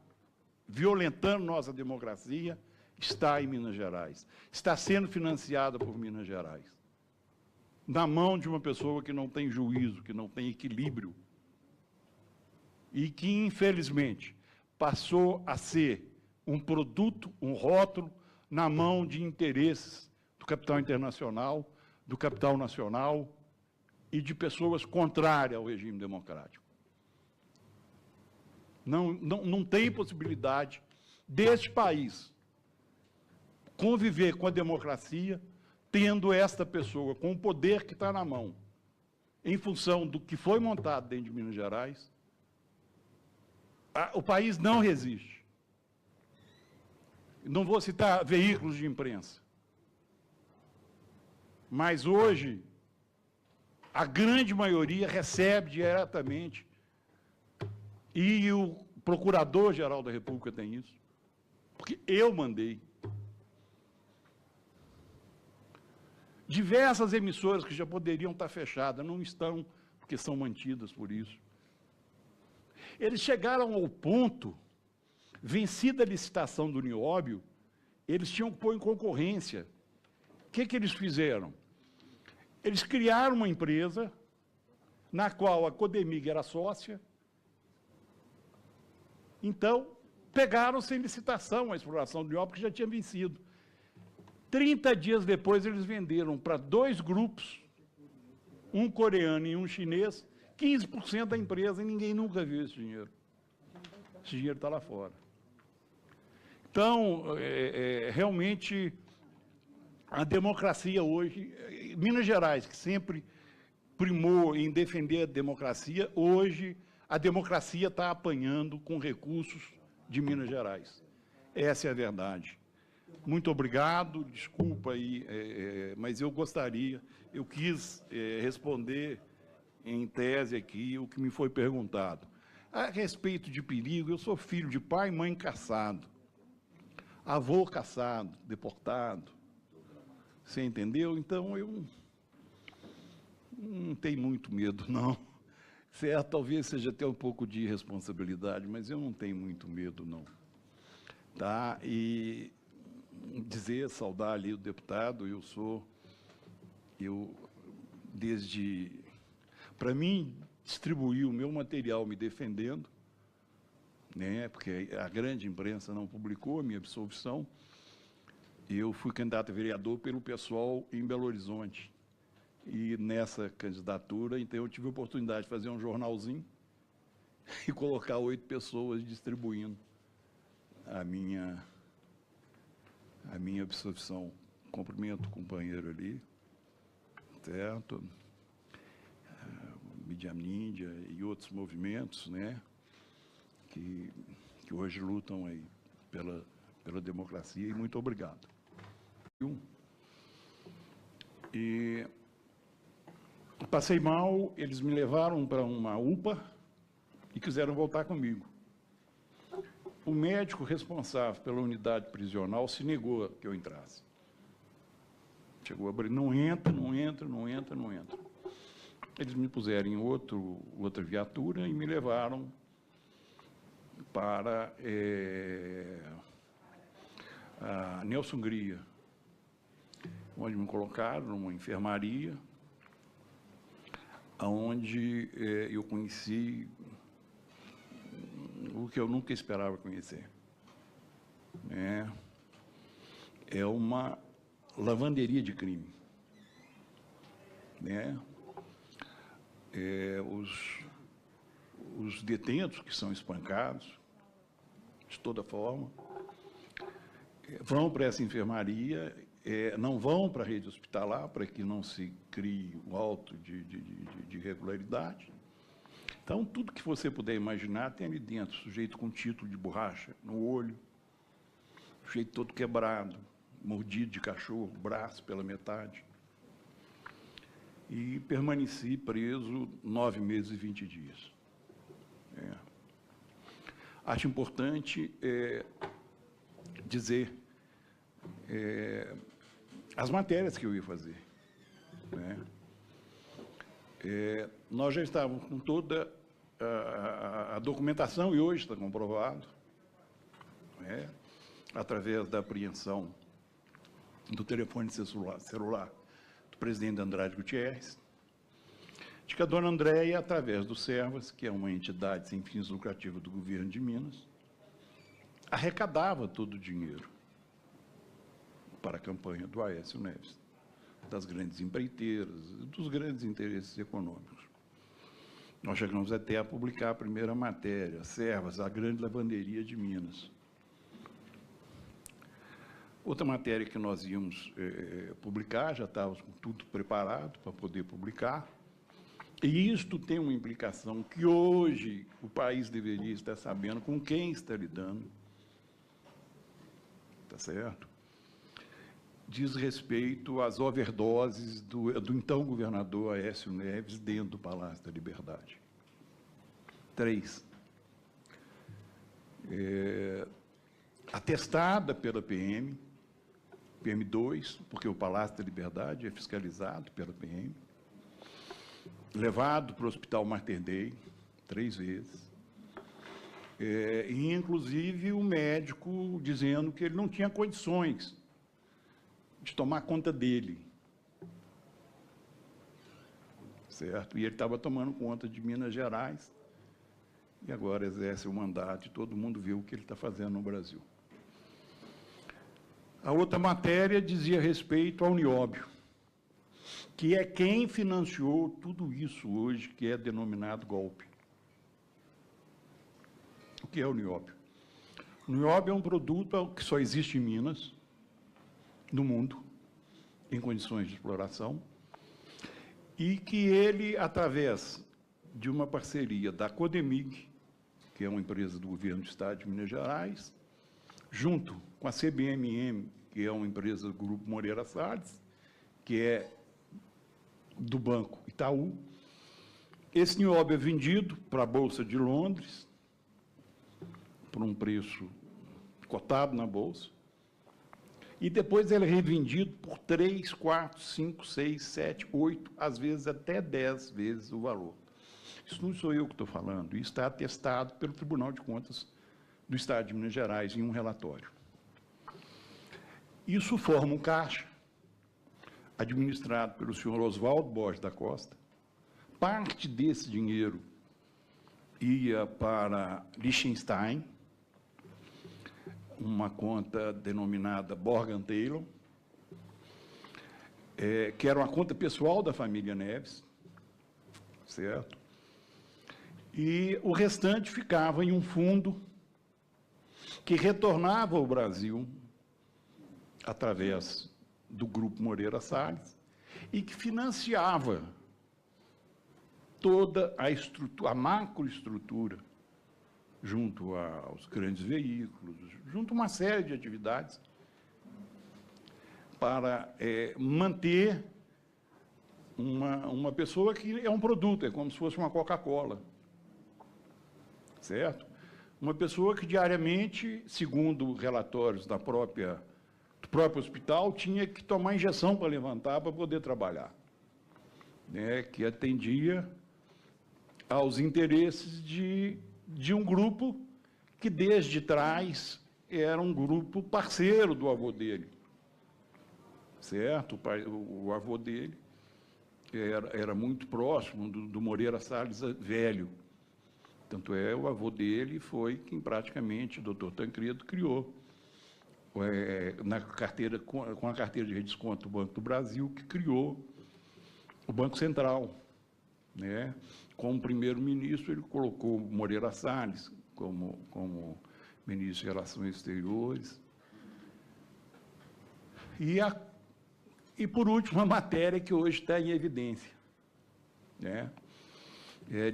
violentando nossa democracia está em Minas Gerais. Está sendo financiada por Minas Gerais. Na mão de uma pessoa que não tem juízo, que não tem equilíbrio, e que, infelizmente, passou a ser um produto, um rótulo, na mão de interesses do capital internacional, do capital nacional e de pessoas contrárias ao regime democrático. Não tem possibilidade deste país conviver com a democracia tendo esta pessoa com o poder que está na mão, em função do que foi montado dentro de Minas Gerais. O país não resiste. Não vou citar veículos de imprensa, mas hoje a grande maioria recebe diretamente, e o Procurador-Geral da República tem isso, porque eu mandei. Diversas emissoras que já poderiam estar fechadas, não estão, porque são mantidas por isso. Eles chegaram ao ponto, vencida a licitação do Nióbio, eles tinham que pôr em concorrência. O que eles fizeram? Eles criaram uma empresa, na qual a Codemig era sócia. Então, pegaram sem licitação a exploração do Nióbio, que já tinha vencido. 30 dias depois, eles venderam para 2 grupos, um coreano e um chinês, 15% da empresa, e ninguém nunca viu esse dinheiro. Esse dinheiro está lá fora. Então, realmente, a democracia hoje, Minas Gerais, que sempre primou em defender a democracia, hoje a democracia está apanhando com recursos de Minas Gerais. Essa é a verdade. Muito obrigado, desculpa aí, mas eu quis responder em tese aqui o que me foi perguntado. A respeito de perigo, eu sou filho de pai e mãe caçado, avô caçado, deportado, você entendeu? Então, eu não tenho muito medo, não. Certo, talvez seja até um pouco de irresponsabilidade, mas eu não tenho muito medo, não. Tá? E saudar ali o deputado, para mim, distribuir o meu material me defendendo, né, porque a grande imprensa não publicou a minha absolvição. Eu fui candidato a vereador pelo PSOL em Belo Horizonte. E nessa candidatura, então, eu tive a oportunidade de fazer um jornalzinho e colocar 8 pessoas distribuindo a minha absolvição. Cumprimento o companheiro ali, certo? Mídia Ninja e outros movimentos, né, que hoje lutam aí pela democracia, e muito obrigado. E passei mal, eles me levaram para uma UPA e quiseram voltar comigo. O médico responsável pela unidade prisional se negou que eu entrasse. Chegou a abrir, não entra. Eles me puseram em outra viatura e me levaram para a Nelson Hungria, onde me colocaram numa enfermaria, onde eu conheci o que eu nunca esperava conhecer. É uma lavanderia de crime. Né? Os detentos que são espancados, de toda forma, vão para essa enfermaria, não vão para a rede hospitalar, para que não se crie um auto de irregularidade. Então, tudo que você puder imaginar tem ali dentro, sujeito com título de borracha no olho, sujeito todo quebrado, mordido de cachorro, braço pela metade. E permaneci preso 9 meses e 20 dias. Acho importante dizer as matérias que eu ia fazer. né? Nós já estávamos com toda a documentação, e hoje está comprovado, né, através da apreensão do telefone celular do presidente Andrade Gutierrez, de que a dona Andréia, através do Servas, que é uma entidade sem fins lucrativos do governo de Minas, arrecadava todo o dinheiro para a campanha do Aécio Neves, das grandes empreiteiras, dos grandes interesses econômicos. Nós chegamos até a publicar a primeira matéria, Servas, a grande lavanderia de Minas. Outra matéria que nós íamos publicar, já estávamos com tudo preparado para poder publicar, e isto tem uma implicação que hoje o país deveria estar sabendo com quem está lidando, tá certo? Diz respeito às overdoses do então governador Aécio Neves dentro do Palácio da Liberdade. 3. Atestada pela PM2, porque o Palácio da Liberdade é fiscalizado pela PM, levado para o Hospital Mater Dei 3 vezes, e, inclusive, o médico dizendo que ele não tinha condições de tomar conta dele, certo? E ele estava tomando conta de Minas Gerais, e agora exerce o mandato, e todo mundo vê o que ele está fazendo no Brasil. A outra matéria dizia respeito ao Nióbio, que é quem financiou tudo isso hoje, que é denominado golpe. O que é o nióbio? O nióbio é um produto que só existe em Minas, no mundo, em condições de exploração, e que ele, através de uma parceria da Codemig, que é uma empresa do governo do Estado de Minas Gerais, junto com a CBMM, que é uma empresa do Grupo Moreira Salles, que é do Banco Itaú. Esse nióbio é vendido para a Bolsa de Londres, por um preço cotado na Bolsa, e depois ele é revendido por 3, 4, 5, 6, 7, 8, às vezes até 10 vezes o valor. Isso não sou eu que estou falando, isso está atestado pelo Tribunal de Contas do Estado de Minas Gerais em um relatório. Isso forma um caixa administrado pelo senhor Oswaldo Borges da Costa. Parte desse dinheiro ia para Liechtenstein, uma conta denominada Morgan Taylor, que era uma conta pessoal da família Neves, certo? E o restante ficava em um fundo que retornava ao Brasil através do Grupo Moreira Salles, e que financiava toda a macroestrutura, junto aos grandes veículos, junto a uma série de atividades, para manter uma pessoa que é um produto, é como se fosse uma Coca-Cola, certo? Uma pessoa que diariamente, segundo relatórios do próprio hospital, tinha que tomar injeção para levantar, para poder trabalhar, né, que atendia aos interesses de um grupo que, desde trás, era um grupo parceiro do avô dele, certo? O avô dele era muito próximo do Moreira Salles velho, tanto é, o avô dele foi quem praticamente, o doutor Tancredo, criou na carteira, com a carteira de redesconto do Banco do Brasil, que criou o Banco Central, né? Como primeiro-ministro, ele colocou Moreira Salles como ministro de Relações Exteriores. E por último, a matéria que hoje está em evidência, né?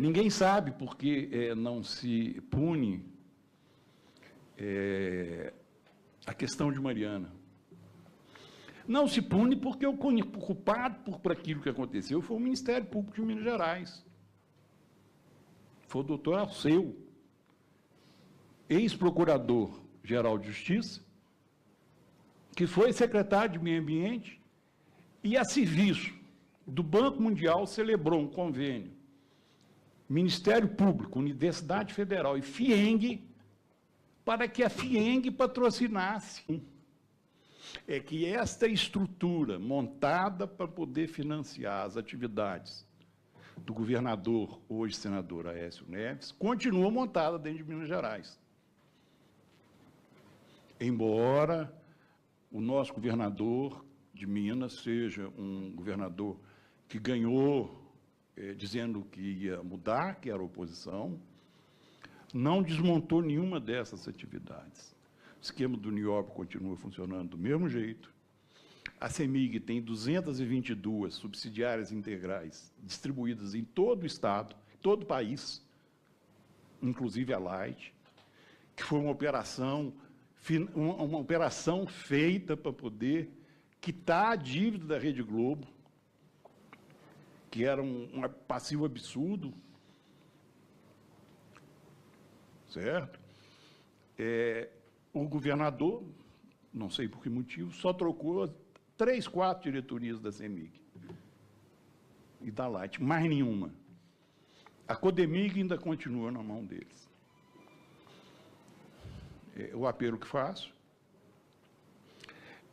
Ninguém sabe por que não se pune a questão de Mariana. Não se pune porque o culpado por aquilo que aconteceu foi o Ministério Público de Minas Gerais. Foi o doutor Alceu, ex-procurador-geral de Justiça, que foi secretário de Meio Ambiente e, a serviço do Banco Mundial celebrou um convênio, Ministério Público, Universidade Federal e FIENG, para que a FIENG patrocinasse. É que esta estrutura montada para poder financiar as atividades do governador, hoje senador Aécio Neves, continua montada dentro de Minas Gerais. Embora o nosso governador de Minas seja um governador que ganhou dizendo que ia mudar, que era oposição, não desmontou nenhuma dessas atividades. O esquema do NIOB continua funcionando do mesmo jeito. A CEMIG tem 222 subsidiárias integrais distribuídas em todo o Estado, todo o país, inclusive a Light, que foi uma operação feita para poder quitar a dívida da Rede Globo, que era um passivo absurdo, certo? O governador, não sei por que motivo, só trocou 3, 4 diretorias da CEMIG e da Light, mais nenhuma. A Codemig ainda continua na mão deles. O apelo que faço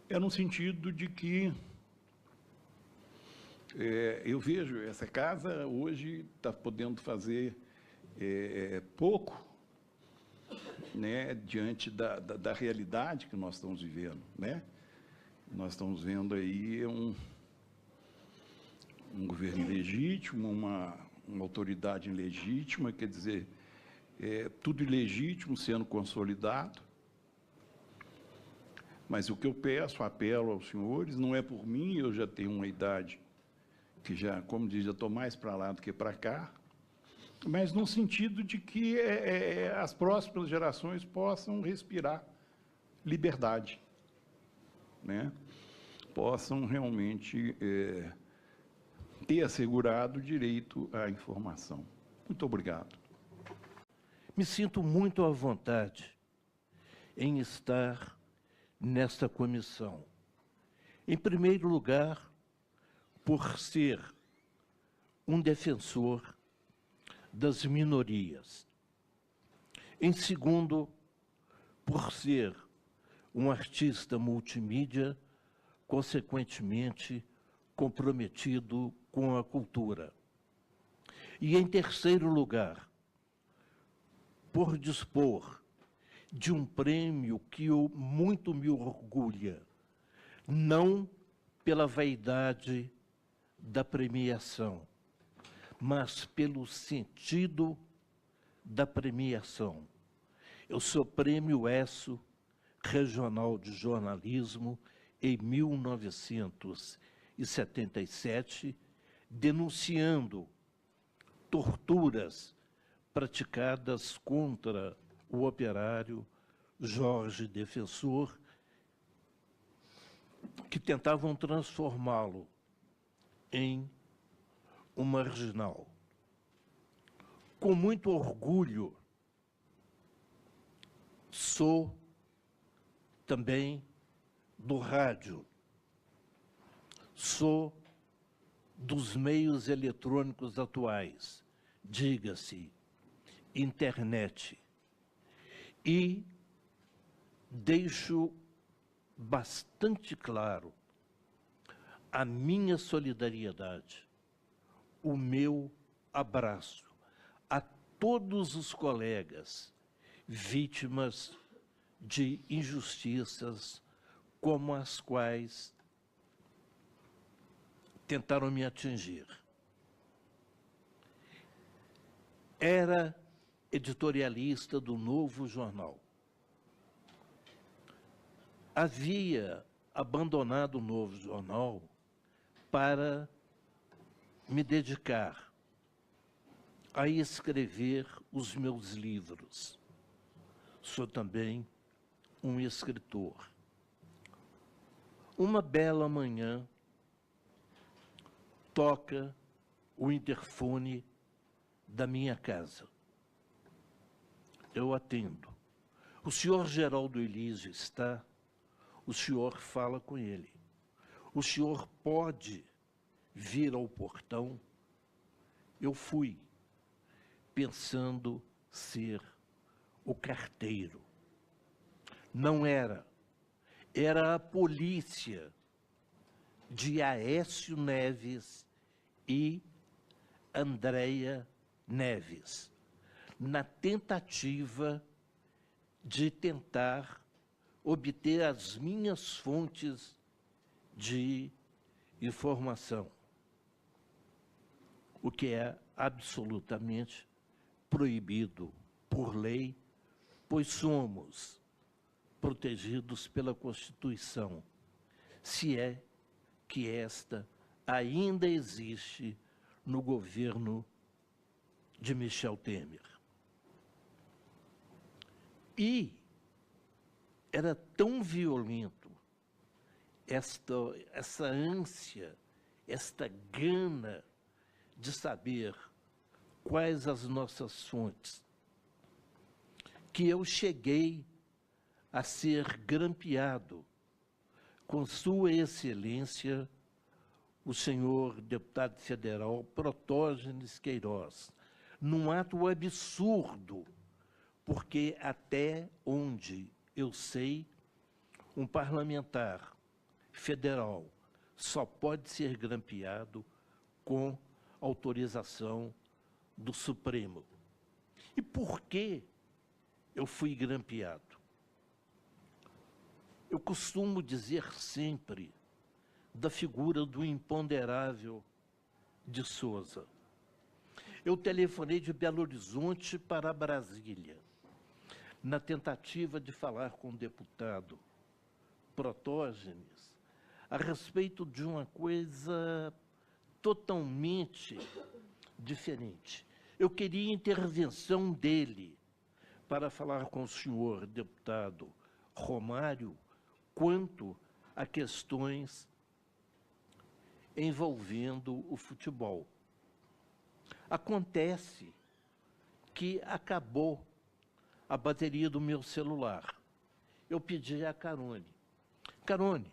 é no sentido de que eu vejo essa casa hoje está podendo fazer pouco, né, diante da realidade que nós estamos vivendo, né? Nós estamos vendo aí um governo ilegítimo, uma autoridade ilegítima, quer dizer, tudo ilegítimo sendo consolidado. Mas o que eu peço, apelo aos senhores, não é por mim, eu já tenho uma idade que já, como diz, já estou mais para lá do que para cá, mas no sentido de que as próximas gerações possam respirar liberdade, né? Possam realmente ter assegurado o direito à informação. Muito obrigado. Me sinto muito à vontade em estar nesta comissão. Em primeiro lugar, por ser um defensor das minorias. Em segundo, por ser um artista multimídia, consequentemente comprometido com a cultura. E em terceiro lugar, por dispor de um prêmio que muito me orgulha, não pela vaidade da premiação, mas pelo sentido da premiação. Eu sou Prêmio ESSO Regional de Jornalismo em 1977, denunciando torturas praticadas contra o operário Jorge Defensor, que tentavam transformá-lo em um marginal. Com muito orgulho, sou também do rádio, sou dos meios eletrônicos atuais, diga-se, internet, e deixo bastante claro a minha solidariedade, o meu abraço a todos os colegas vítimas de injustiças como as quais tentaram me atingir. Era editorialista do Novo Jornal. Havia abandonado o Novo Jornal para me dedicar a escrever os meus livros. Sou também um escritor. Uma bela manhã, toca o interfone da minha casa. Eu atendo. O senhor Geraldo Elísio está? O senhor fala com ele. O senhor pode vir ao portão, eu fui, pensando ser o carteiro. Não era. Era a polícia de Aécio Neves e Andréia Neves, na tentativa de tentar obter as minhas fontes de informação, o que é absolutamente proibido por lei, pois somos protegidos pela Constituição, se é que esta ainda existe no governo de Michel Temer. E era tão violento essa ânsia, esta gana de saber quais as nossas fontes, que eu cheguei a ser grampeado com Sua Excelência, o senhor deputado federal Protógenes Queiroz, num ato absurdo, porque até onde eu sei, um parlamentar federal só pode ser grampeado com autorização do Supremo. E por que eu fui grampeado? Eu costumo dizer sempre da figura do imponderável de Souza. Eu telefonei de Belo Horizonte para Brasília, na tentativa de falar com o deputado Protógenes a respeito de uma coisa totalmente diferente. Eu queria a intervenção dele para falar com o senhor deputado Romário quanto a questões envolvendo o futebol. Acontece que acabou a bateria do meu celular. Eu pedi a Carone. Carone,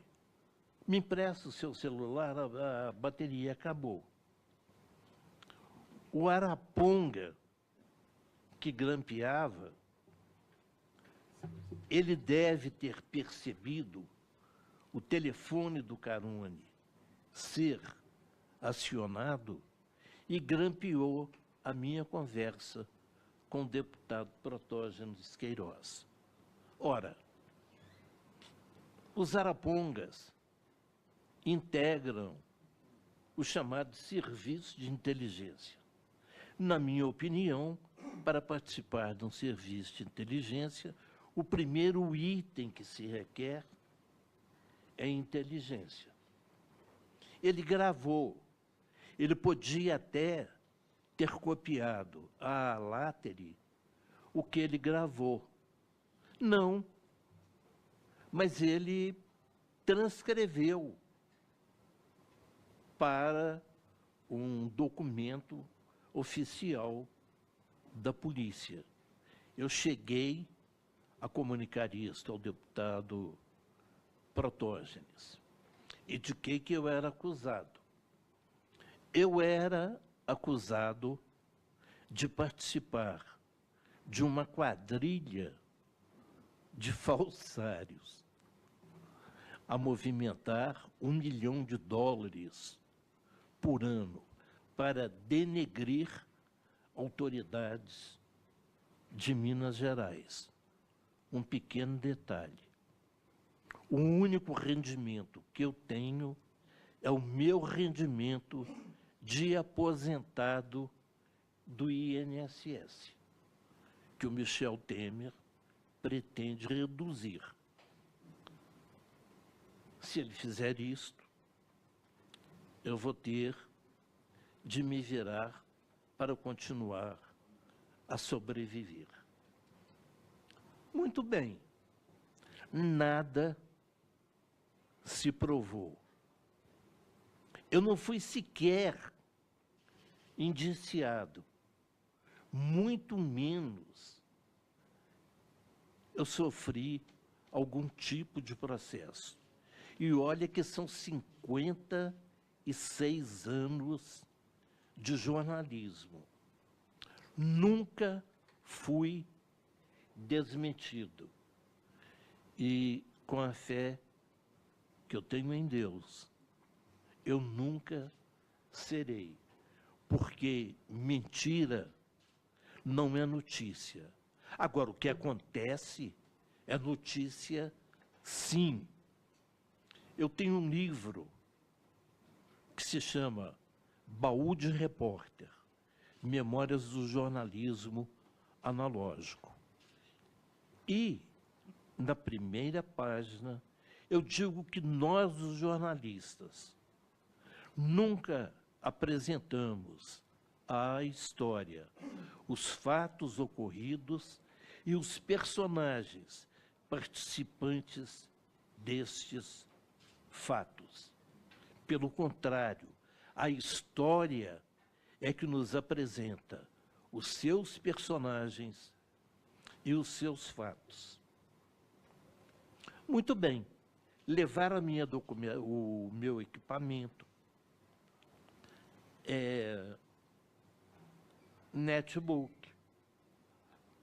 me empresta o seu celular, a bateria acabou. O Araponga, que grampeava, ele deve ter percebido o telefone do Carone ser acionado e grampeou a minha conversa com o deputado Protógenes Queiroz. Ora, os arapongas integram o chamado serviço de inteligência. Na minha opinião, para participar de um serviço de inteligência, o primeiro item que se requer é inteligência. Ele gravou, ele podia até ter copiado a látere o que ele gravou. Não, mas ele transcreveu para um documento oficial da polícia. Eu cheguei a comunicar isso ao deputado Protógenes. E de que eu era acusado? Eu era acusado de participar de uma quadrilha de falsários a movimentar US$ 1 milhão por ano para denegrir autoridades de Minas Gerais. Um pequeno detalhe. O único rendimento que eu tenho é o meu rendimento de aposentado do INSS, que o Michel Temer pretende reduzir. Se ele fizer isto, eu vou ter de me virar para continuar a sobreviver. Muito bem, nada se provou. Eu não fui sequer indiciado, muito menos eu sofri algum tipo de processo. E olha que são 57 36 anos de jornalismo. Nunca fui desmentido. E com a fé que eu tenho em Deus, eu nunca serei. Porque mentira não é notícia. Agora, o que acontece é notícia, sim. Eu tenho um livro que se chama Baú de Repórter, Memórias do Jornalismo Analógico. E, na primeira página, eu digo que nós, os jornalistas, nunca apresentamos a história, os fatos ocorridos e os personagens participantes destes fatos. Pelo contrário, a história é que nos apresenta os seus personagens e os seus fatos. Muito bem, levar o meu equipamento, netbook,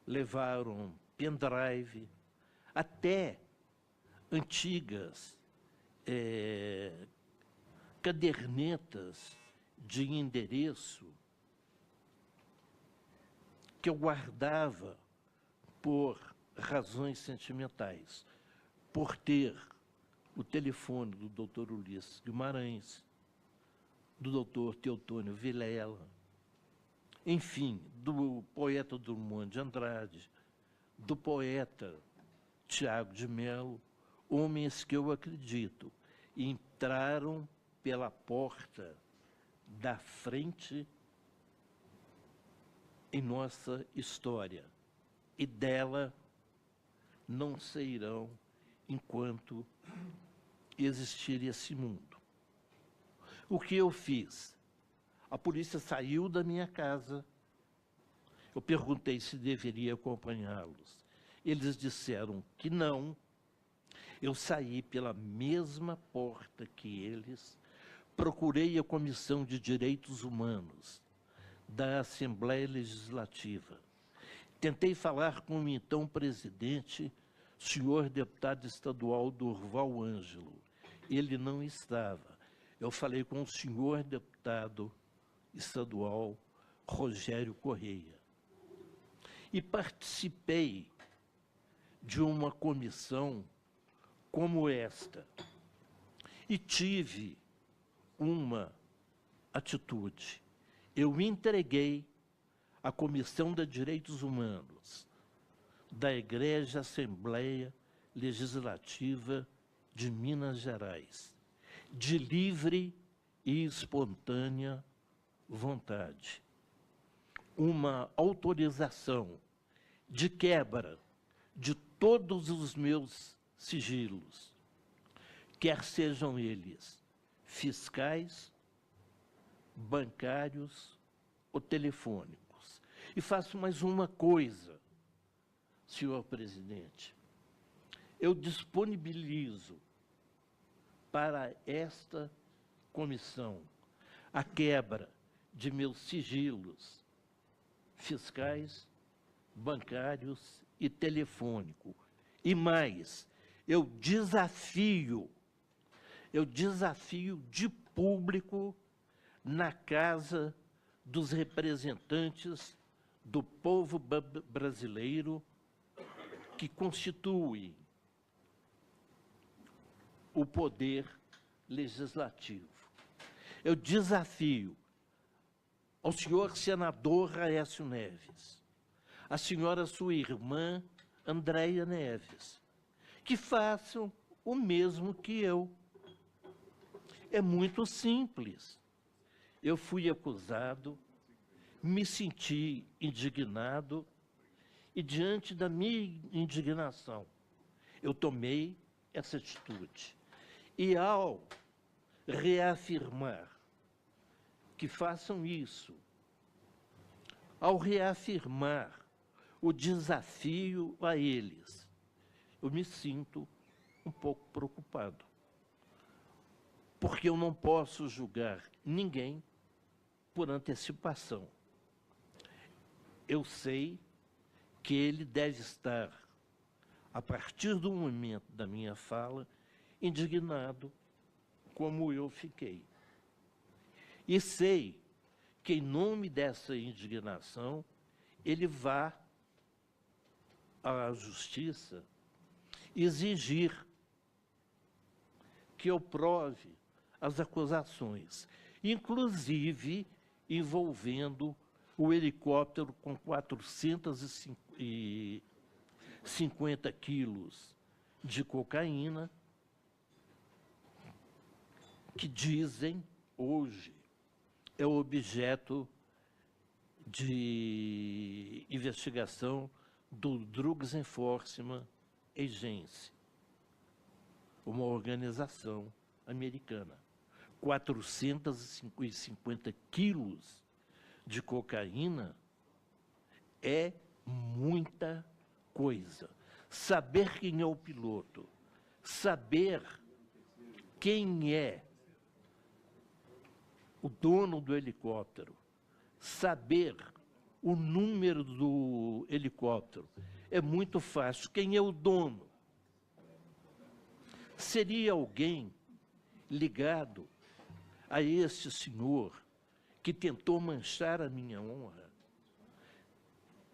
levaram pendrive, até antigas cadernetas de endereço que eu guardava por razões sentimentais, por ter o telefone do Dr. Ulisses Guimarães, do Dr. Teotônio Vilela, enfim, do poeta Drummond de Andrade, do poeta Tiago de Mello, homens que eu acredito entraram pela porta da frente em nossa história e dela não sairão enquanto existir esse mundo. O que eu fiz? A polícia saiu da minha casa. Eu perguntei se deveria acompanhá-los. Eles disseram que não. Eu saí pela mesma porta que eles, procurei a Comissão de Direitos Humanos da Assembleia Legislativa. Tentei falar com o então presidente, senhor deputado estadual Durval Ângelo. Ele não estava. Eu falei com o senhor deputado estadual Rogério Correia. E participei de uma comissão como esta. E tive uma atitude. Eu entreguei à Comissão de Direitos Humanos da Igreja Assembleia Legislativa de Minas Gerais, de livre e espontânea vontade, uma autorização de quebra de todos os meus sigilos, quer sejam eles fiscais, bancários ou telefônicos. E faço mais uma coisa, senhor presidente. Eu disponibilizo para esta comissão a quebra de meus sigilos fiscais, bancários e telefônico. E mais, eu desafio de público na casa dos representantes do povo brasileiro que constituem o poder legislativo. Eu desafio ao senhor senador Aécio Neves, a senhora sua irmã Andréia Neves, que façam o mesmo que eu. É muito simples. Eu fui acusado, me senti indignado e, diante da minha indignação, eu tomei essa atitude. E, ao reafirmar que façam isso, ao reafirmar o desafio a eles, eu me sinto um pouco preocupado. porque eu não posso julgar ninguém por antecipação. Eu sei que ele deve estar, a partir do momento da minha fala, indignado, como eu fiquei. E sei que, em nome dessa indignação, ele vá à justiça exigir que eu prove as acusações, inclusive envolvendo o helicóptero com 450 quilos de cocaína, que dizem, hoje, é objeto de investigação do Drugs Enforcement Agency, uma organização americana. 450 quilos de cocaína é muita coisa. Saber quem é o piloto, saber quem é o dono do helicóptero, saber o número do helicóptero, é muito fácil. Quem é o dono? Seria alguém ligado a este senhor que tentou manchar a minha honra?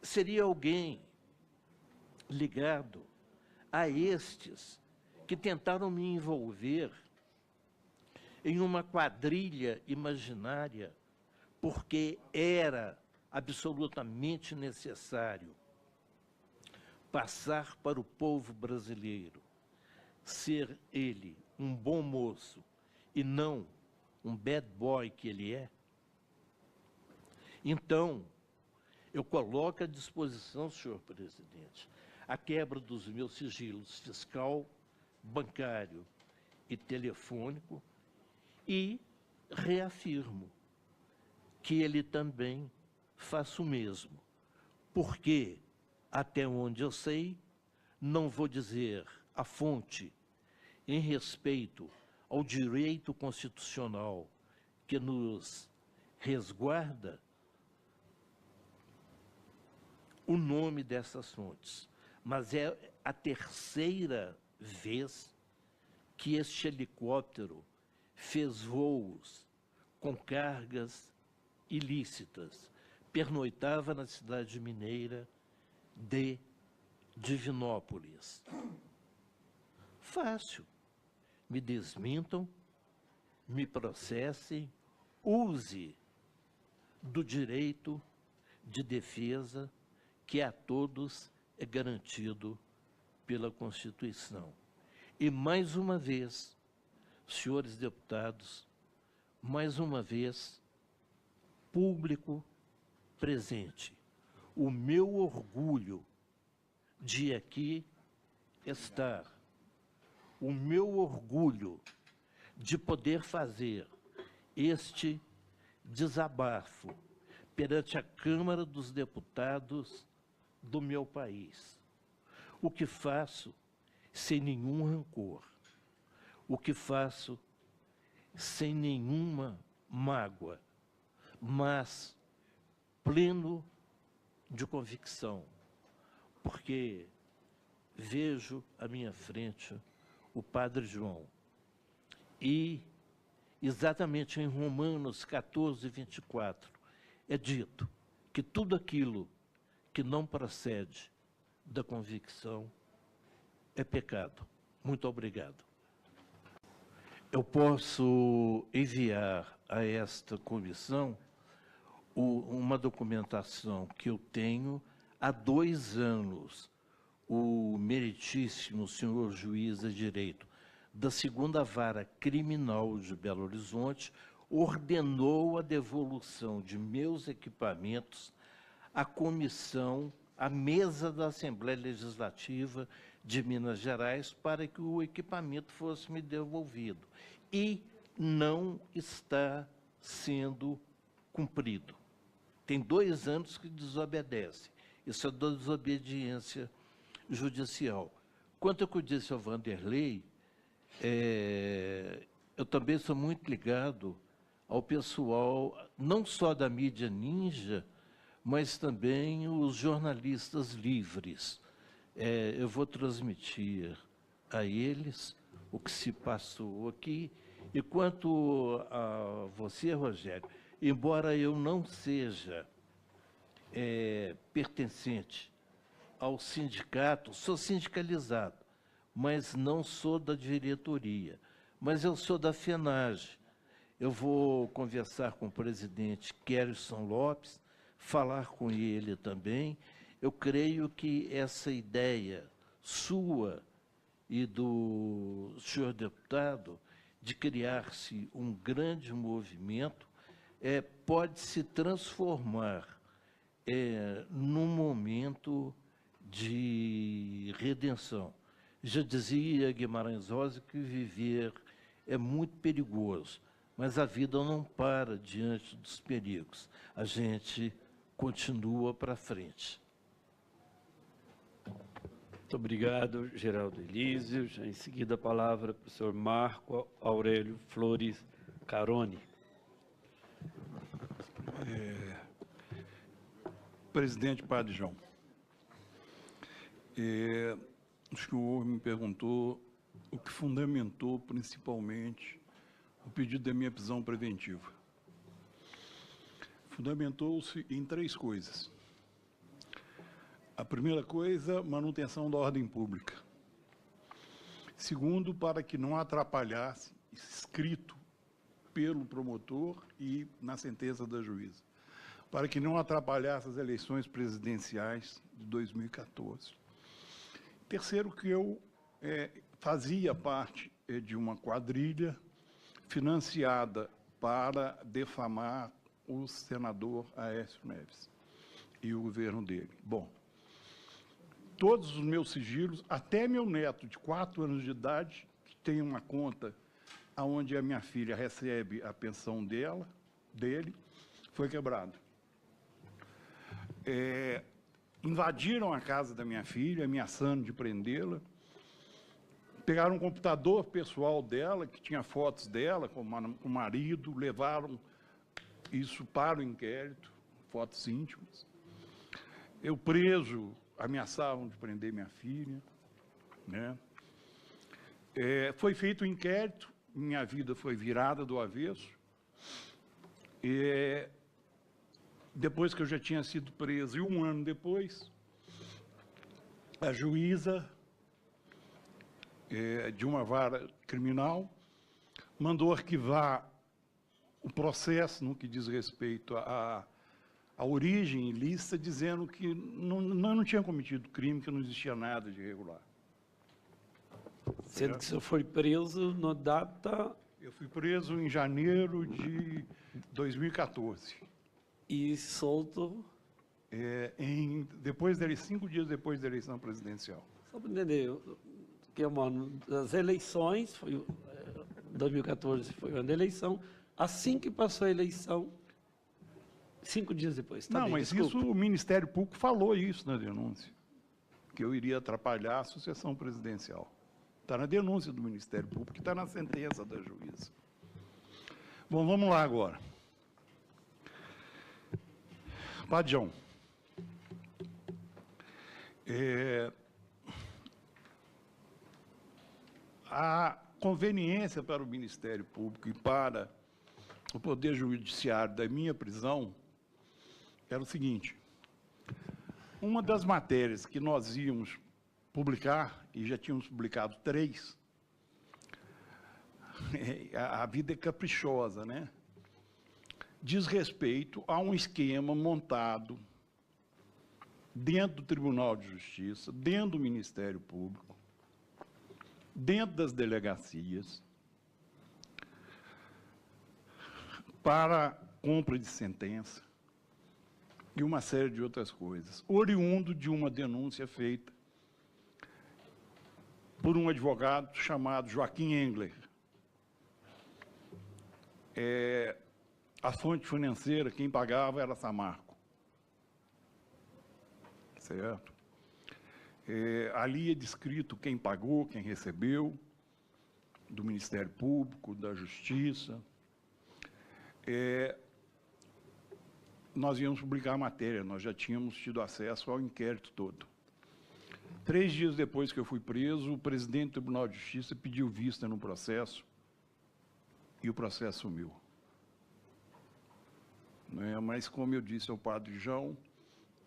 Seria alguém ligado a estes que tentaram me envolver em uma quadrilha imaginária porque era absolutamente necessário passar para o povo brasileiro ser ele um bom moço e não um bad boy que ele é? Então, eu coloco à disposição, senhor presidente, a quebra dos meus sigilos fiscal, bancário e telefônico, e reafirmo que ele também faça o mesmo, porque, até onde eu sei, não vou dizer a fonte, em respeito ao direito constitucional que nos resguarda, o nome dessas fontes. Mas é a terceira vez que este helicóptero fez voos com cargas ilícitas, pernoitava na cidade mineira de Divinópolis. Fácil. Me desmintam, me processem, use do direito de defesa que a todos é garantido pela Constituição. E, mais uma vez, senhores deputados, mais uma vez, público presente, o meu orgulho de aqui estar, o meu orgulho de poder fazer este desabafo perante a Câmara dos Deputados do meu país. O que faço sem nenhum rancor, o que faço sem nenhuma mágoa, mas pleno de convicção, porque vejo à minha frente o Padre João. E, exatamente em Romanos 14, 24, é dito que tudo aquilo que não procede da convicção é pecado. Muito obrigado. Eu posso enviar a esta comissão uma documentação que eu tenho há 2 anos. O meritíssimo senhor juiz de direito da 2ª Vara Criminal de Belo Horizonte ordenou a devolução de meus equipamentos à comissão, à mesa da Assembleia Legislativa de Minas Gerais, para que o equipamento fosse me devolvido. E não está sendo cumprido. Tem 2 anos que desobedece. Isso é desobediência judicial. Quanto ao que eu disse ao Vanderlei, eu também sou muito ligado ao pessoal, não só da mídia ninja, mas também os jornalistas livres. Eu vou transmitir a eles o que se passou aqui. E quanto a você, Rogério, embora eu não seja pertencente ao sindicato, sou sindicalizado, mas não sou da diretoria, mas eu sou da FENAGE. Eu vou conversar com o presidente Kerrison Lopes, falar com ele também. Eu creio que essa ideia sua e do senhor deputado de criar-se um grande movimento pode se transformar num momento de redenção. Já dizia Guimarães Rosa que viver é muito perigoso, mas a vida não para diante dos perigos. A gente continua para frente. Muito obrigado, Geraldo Elísio. Já em seguida, a palavra para o senhor Marco Aurélio Flores Caroni. Presidente Padre João, o senhor me perguntou o que fundamentou principalmente o pedido da minha prisão preventiva. Fundamentou-se em 3 coisas. A primeira coisa, manutenção da ordem pública. Segundo, para que não atrapalhasse, escrito pelo promotor e na sentença da juíza, para que não atrapalhasse as eleições presidenciais de 2014. Terceiro, que eu fazia parte de uma quadrilha financiada para defamar o senador Aécio Neves e o governo dele. Bom, todos os meus sigilos, até meu neto de 4 anos de idade, que tem uma conta onde a minha filha recebe a pensão dele, foi quebrado. Invadiram a casa da minha filha, ameaçando de prendê-la. Pegaram um computador pessoal dela, que tinha fotos dela com o marido, levaram isso para o inquérito, fotos íntimas. Eu preso, ameaçavam de prender minha filha, né? Foi feito o inquérito, minha vida foi virada do avesso. Depois que eu já tinha sido preso, e 1 ano depois, a juíza de uma vara criminal mandou arquivar o processo no que diz respeito à origem ilícita, dizendo que não tinha cometido crime, que não existia nada de irregular. Sendo que o senhor foi preso na data... Eu fui preso em janeiro de 2014. E solto... depois 5 dias depois da eleição presidencial. Só para entender, que as eleições, 2014 foi o ano da eleição, assim que passou a eleição, 5 dias depois. Tá não, bem, mas desculpa. isso o Ministério Público falou isso na denúncia, que eu iria atrapalhar a sucessão presidencial. Está na denúncia do Ministério Público, está na sentença da juíza. Bom, vamos lá agora. Padre João, a conveniência para o Ministério Público e para o Poder Judiciário da minha prisão era o seguinte: uma das matérias que nós íamos publicar, e já tínhamos publicado 3, a vida é caprichosa, né? Diz respeito a um esquema montado dentro do Tribunal de Justiça, dentro do Ministério Público, dentro das delegacias, para compra de sentença e uma série de outras coisas, oriundo de uma denúncia feita por um advogado chamado Joaquim Engler. A fonte financeira, quem pagava era Samarco. Certo? Ali é descrito quem pagou, quem recebeu, do Ministério Público, da Justiça. Nós íamos publicar a matéria, nós já tínhamos tido acesso ao inquérito todo. 3 dias depois que eu fui preso, o presidente do Tribunal de Justiça pediu vista no processo e o processo sumiu. Mas, como eu disse ao padre João,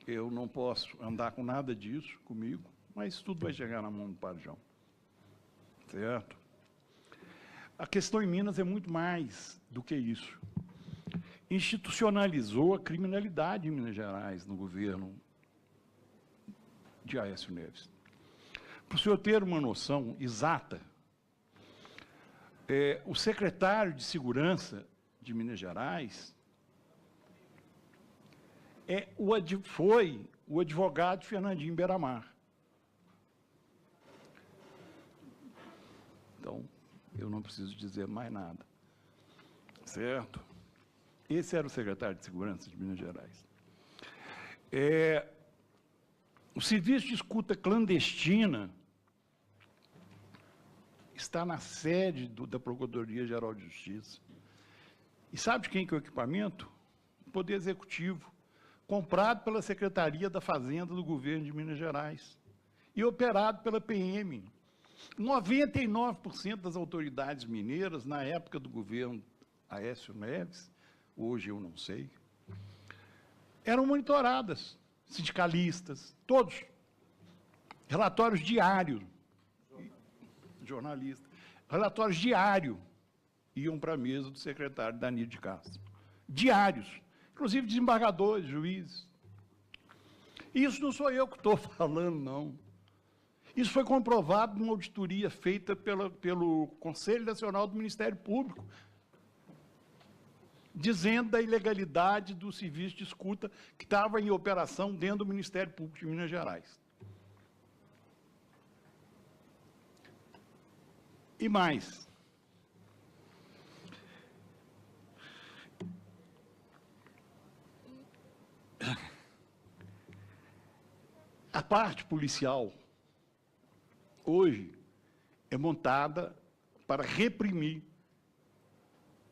eu não posso andar com nada disso comigo, mas tudo vai chegar na mão do padre João. Certo? A questão em Minas é muito mais do que isso. Institucionalizou a criminalidade em Minas Gerais, no governo de Aécio Neves. Para o senhor ter uma noção exata, o secretário de Segurança de Minas Gerais foi o advogado Fernandinho Beiramar. Então, eu não preciso dizer mais nada. Certo? Esse era o secretário de Segurança de Minas Gerais. O serviço de escuta clandestina está na sede da Procuradoria-Geral de Justiça. E sabe de quem que é o equipamento? O Poder Executivo, comprado pela Secretaria da Fazenda do Governo de Minas Gerais e operado pela PM. 99% das autoridades mineiras, na época do governo Aécio Neves, hoje eu não sei, eram monitoradas, sindicalistas, todos. Relatórios diários, jornalistas, relatórios diários iam para a mesa do secretário Danilo de Castro. Diários, inclusive desembargadores, juízes. Isso não sou eu que estou falando, não. Isso foi comprovado numa auditoria feita pelo Conselho Nacional do Ministério Público, dizendo da ilegalidade do serviço de escuta que estava em operação dentro do Ministério Público de Minas Gerais. E mais. A parte policial, hoje, é montada para reprimir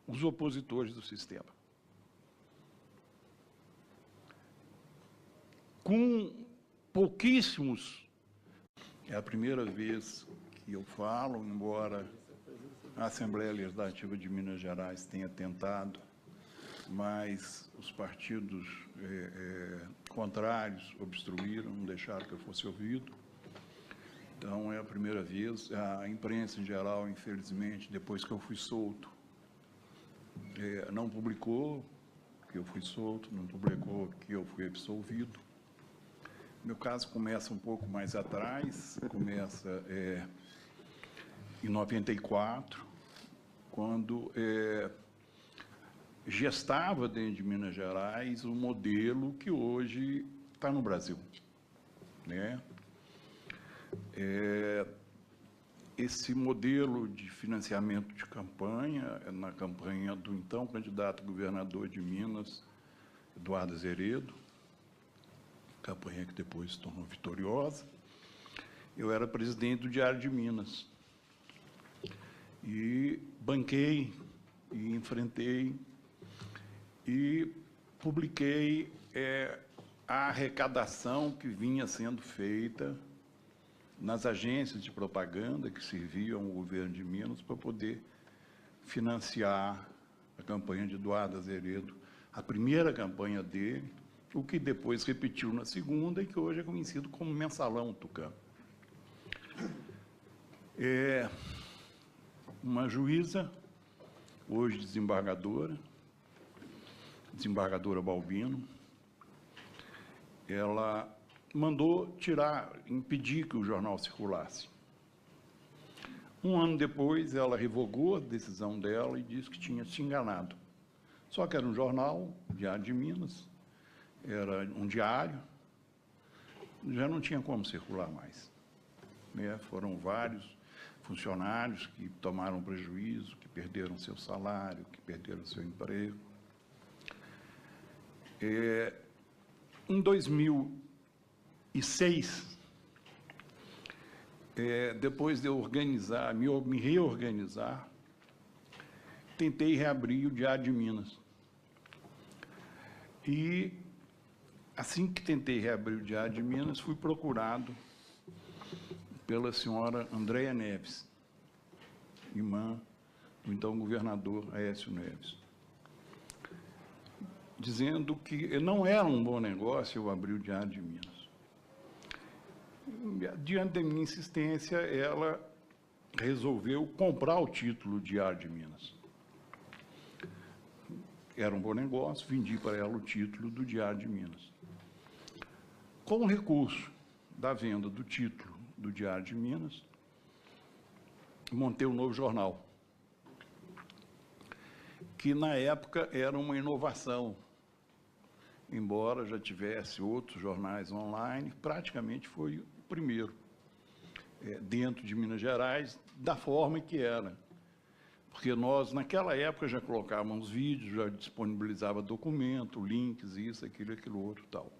os opositores do sistema. Com pouquíssimos, é a primeira vez que eu falo, embora a Assembleia Legislativa de Minas Gerais tenha tentado, mas os partidos contrários obstruíram, não deixaram que eu fosse ouvido. Então, é a primeira vez. A imprensa, em geral, infelizmente, depois que eu fui solto, não publicou que eu fui solto, não publicou que eu fui absolvido. Meu caso começa um pouco mais atrás, começa em 94, quando gestava dentro de Minas Gerais o modelo que hoje está no Brasil, né? Esse modelo de financiamento de campanha, na campanha do então candidato a governador de Minas, Eduardo Azeredo, campanha que depois se tornou vitoriosa, eu era presidente do Diário de Minas. E banquei, e enfrentei, e publiquei a arrecadação que vinha sendo feita nas agências de propaganda que serviam ao governo de Minas para poder financiar a campanha de Eduardo Azeredo, a primeira campanha dele, o que depois repetiu na segunda e que hoje é conhecido como Mensalão Tucano. Uma juíza, hoje desembargadora Balbino, ela mandou impedir que o jornal circulasse. Um ano depois, ela revogou a decisão dela e disse que tinha se enganado. Só que era um jornal, Diário de Minas, era um diário, já não tinha como circular mais. Foram vários funcionários que tomaram prejuízo, que perderam seu salário, que perderam seu emprego. Em 2006, depois de eu organizar, me reorganizar, tentei reabrir o Diário de Minas. E, assim que tentei reabrir o Diário de Minas, fui procurado pela senhora Andréa Neves, irmã do então governador Aécio Neves, dizendo que não era um bom negócio eu abrir o Diário de Minas. Diante da minha insistência, ela resolveu comprar o título Diário de Minas. Era um bom negócio, vendi para ela o título do Diário de Minas. Com o recurso da venda do título do Diário de Minas, montei um novo jornal, que na época era uma inovação. Embora já tivesse outros jornais online, praticamente foi o primeiro, dentro de Minas Gerais, da forma que era. Porque nós, naquela época, já colocávamos vídeos, já disponibilizava documento, links, isso, aquilo outro, tal.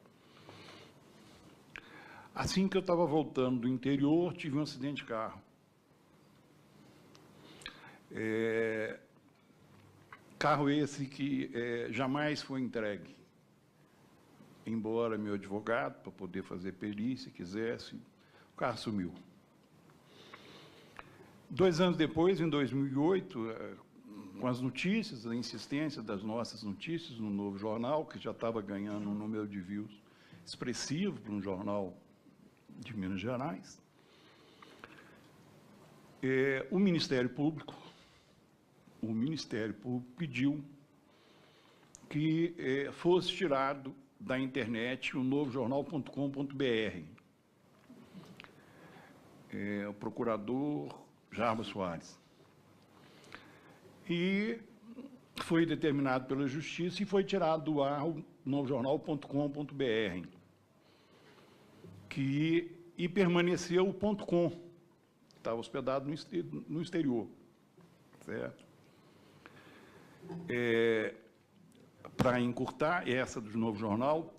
Assim que eu estava voltando do interior, tive um acidente de carro. Carro esse que jamais foi entregue. Embora meu advogado, para poder fazer perícia, quisesse, o carro sumiu. 2 anos depois, em 2008, com as notícias, a insistência das nossas notícias no Novo Jornal, que já estava ganhando um número de views expressivo para um jornal de Minas Gerais, o Ministério Público pediu que fosse tirado da internet o novojornal.com.br. O procurador Jarbas Soares. E foi determinado pela Justiça e foi tirado do ar o novojornal.com.br, e permaneceu o .com, estava hospedado no exterior, certo? Para encurtar essa do Novo Jornal,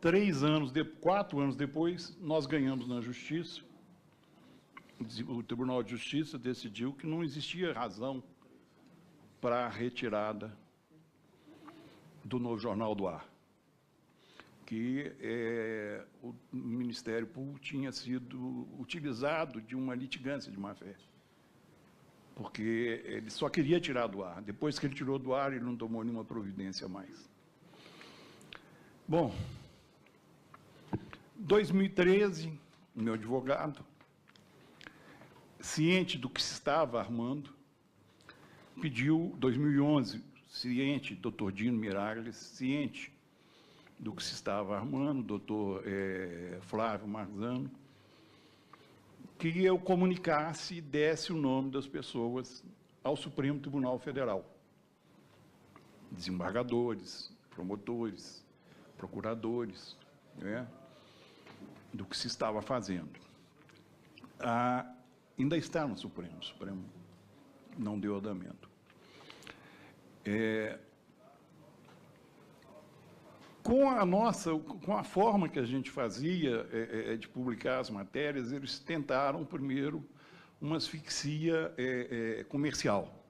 4 anos depois, nós ganhamos na Justiça. O Tribunal de Justiça decidiu que não existia razão para a retirada do Novo Jornal do ar, que o Ministério Público tinha sido utilizado de uma litigância de má-fé, porque ele só queria tirar do ar. Depois que ele tirou do ar, ele não tomou nenhuma providência mais. Bom, 2013, meu advogado, ciente do que se estava armando, pediu, 2011, ciente, doutor Dino Miragles, ciente do que se estava armando, doutor Flávio Marzano, que eu comunicasse e desse o nome das pessoas ao Supremo Tribunal Federal, desembargadores, promotores, procuradores, né, do que se estava fazendo. Ainda está no Supremo, o Supremo não deu andamento. Com a forma que a gente fazia de publicar as matérias, eles tentaram, primeiro, uma asfixia comercial.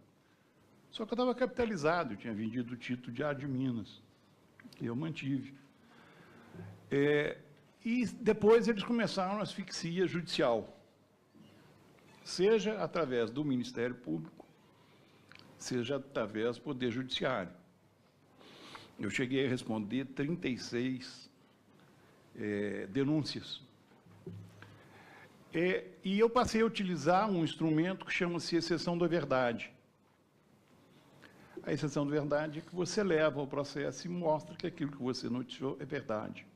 Só que eu estava capitalizado, eu tinha vendido o título Diário de Minas, que eu mantive. E depois eles começaram a asfixia judicial, seja através do Ministério Público, seja através do Poder Judiciário. Eu cheguei a responder 36 denúncias. E eu passei a utilizar um instrumento que chama-se exceção da verdade. A exceção da verdade é que você leva ao processo e mostra que aquilo que você noticiou é verdade.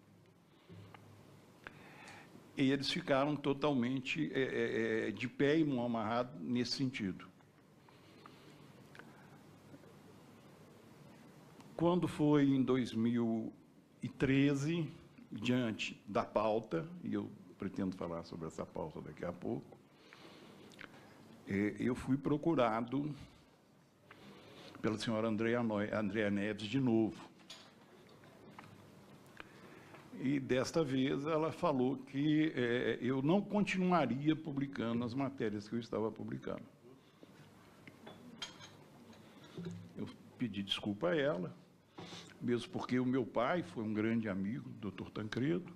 E eles ficaram totalmente de pé e mão amarrado nesse sentido. Quando foi em 2013, diante da pauta, e eu pretendo falar sobre essa pauta daqui a pouco, eu fui procurado pela senhora Andréa Neves de novo. E desta vez ela falou que eu não continuaria publicando as matérias que eu estava publicando. Eu pedi desculpa a ela, mesmo porque o meu pai foi um grande amigo do Dr. Tancredo.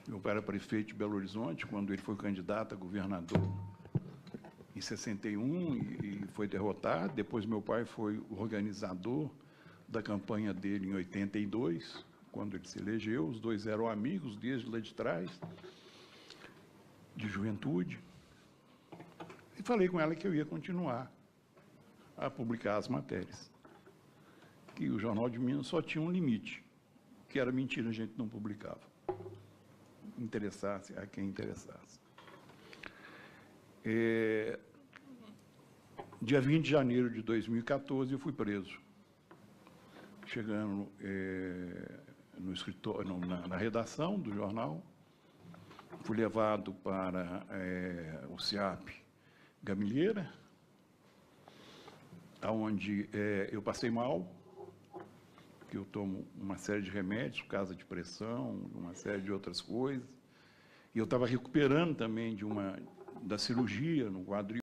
Meu pai era prefeito de Belo Horizonte quando ele foi candidato a governador em 61 e foi derrotado. Depois meu pai foi o organizador da campanha dele em 82, quando ele se elegeu. Os dois eram amigos desde lá de trás, de juventude. E falei com ela que eu ia continuar a publicar as matérias. Que o Jornal de Minas só tinha um limite, que era mentira, a gente não publicava. Interessasse a quem interessasse. Dia 20 de janeiro de 2014, eu fui preso. Chegando no escritório, na redação do jornal, fui levado para o CIAP Gamilheira, onde eu passei mal, que eu tomo uma série de remédios por causa de pressão, uma série de outras coisas. E eu estava recuperando também da cirurgia no quadril.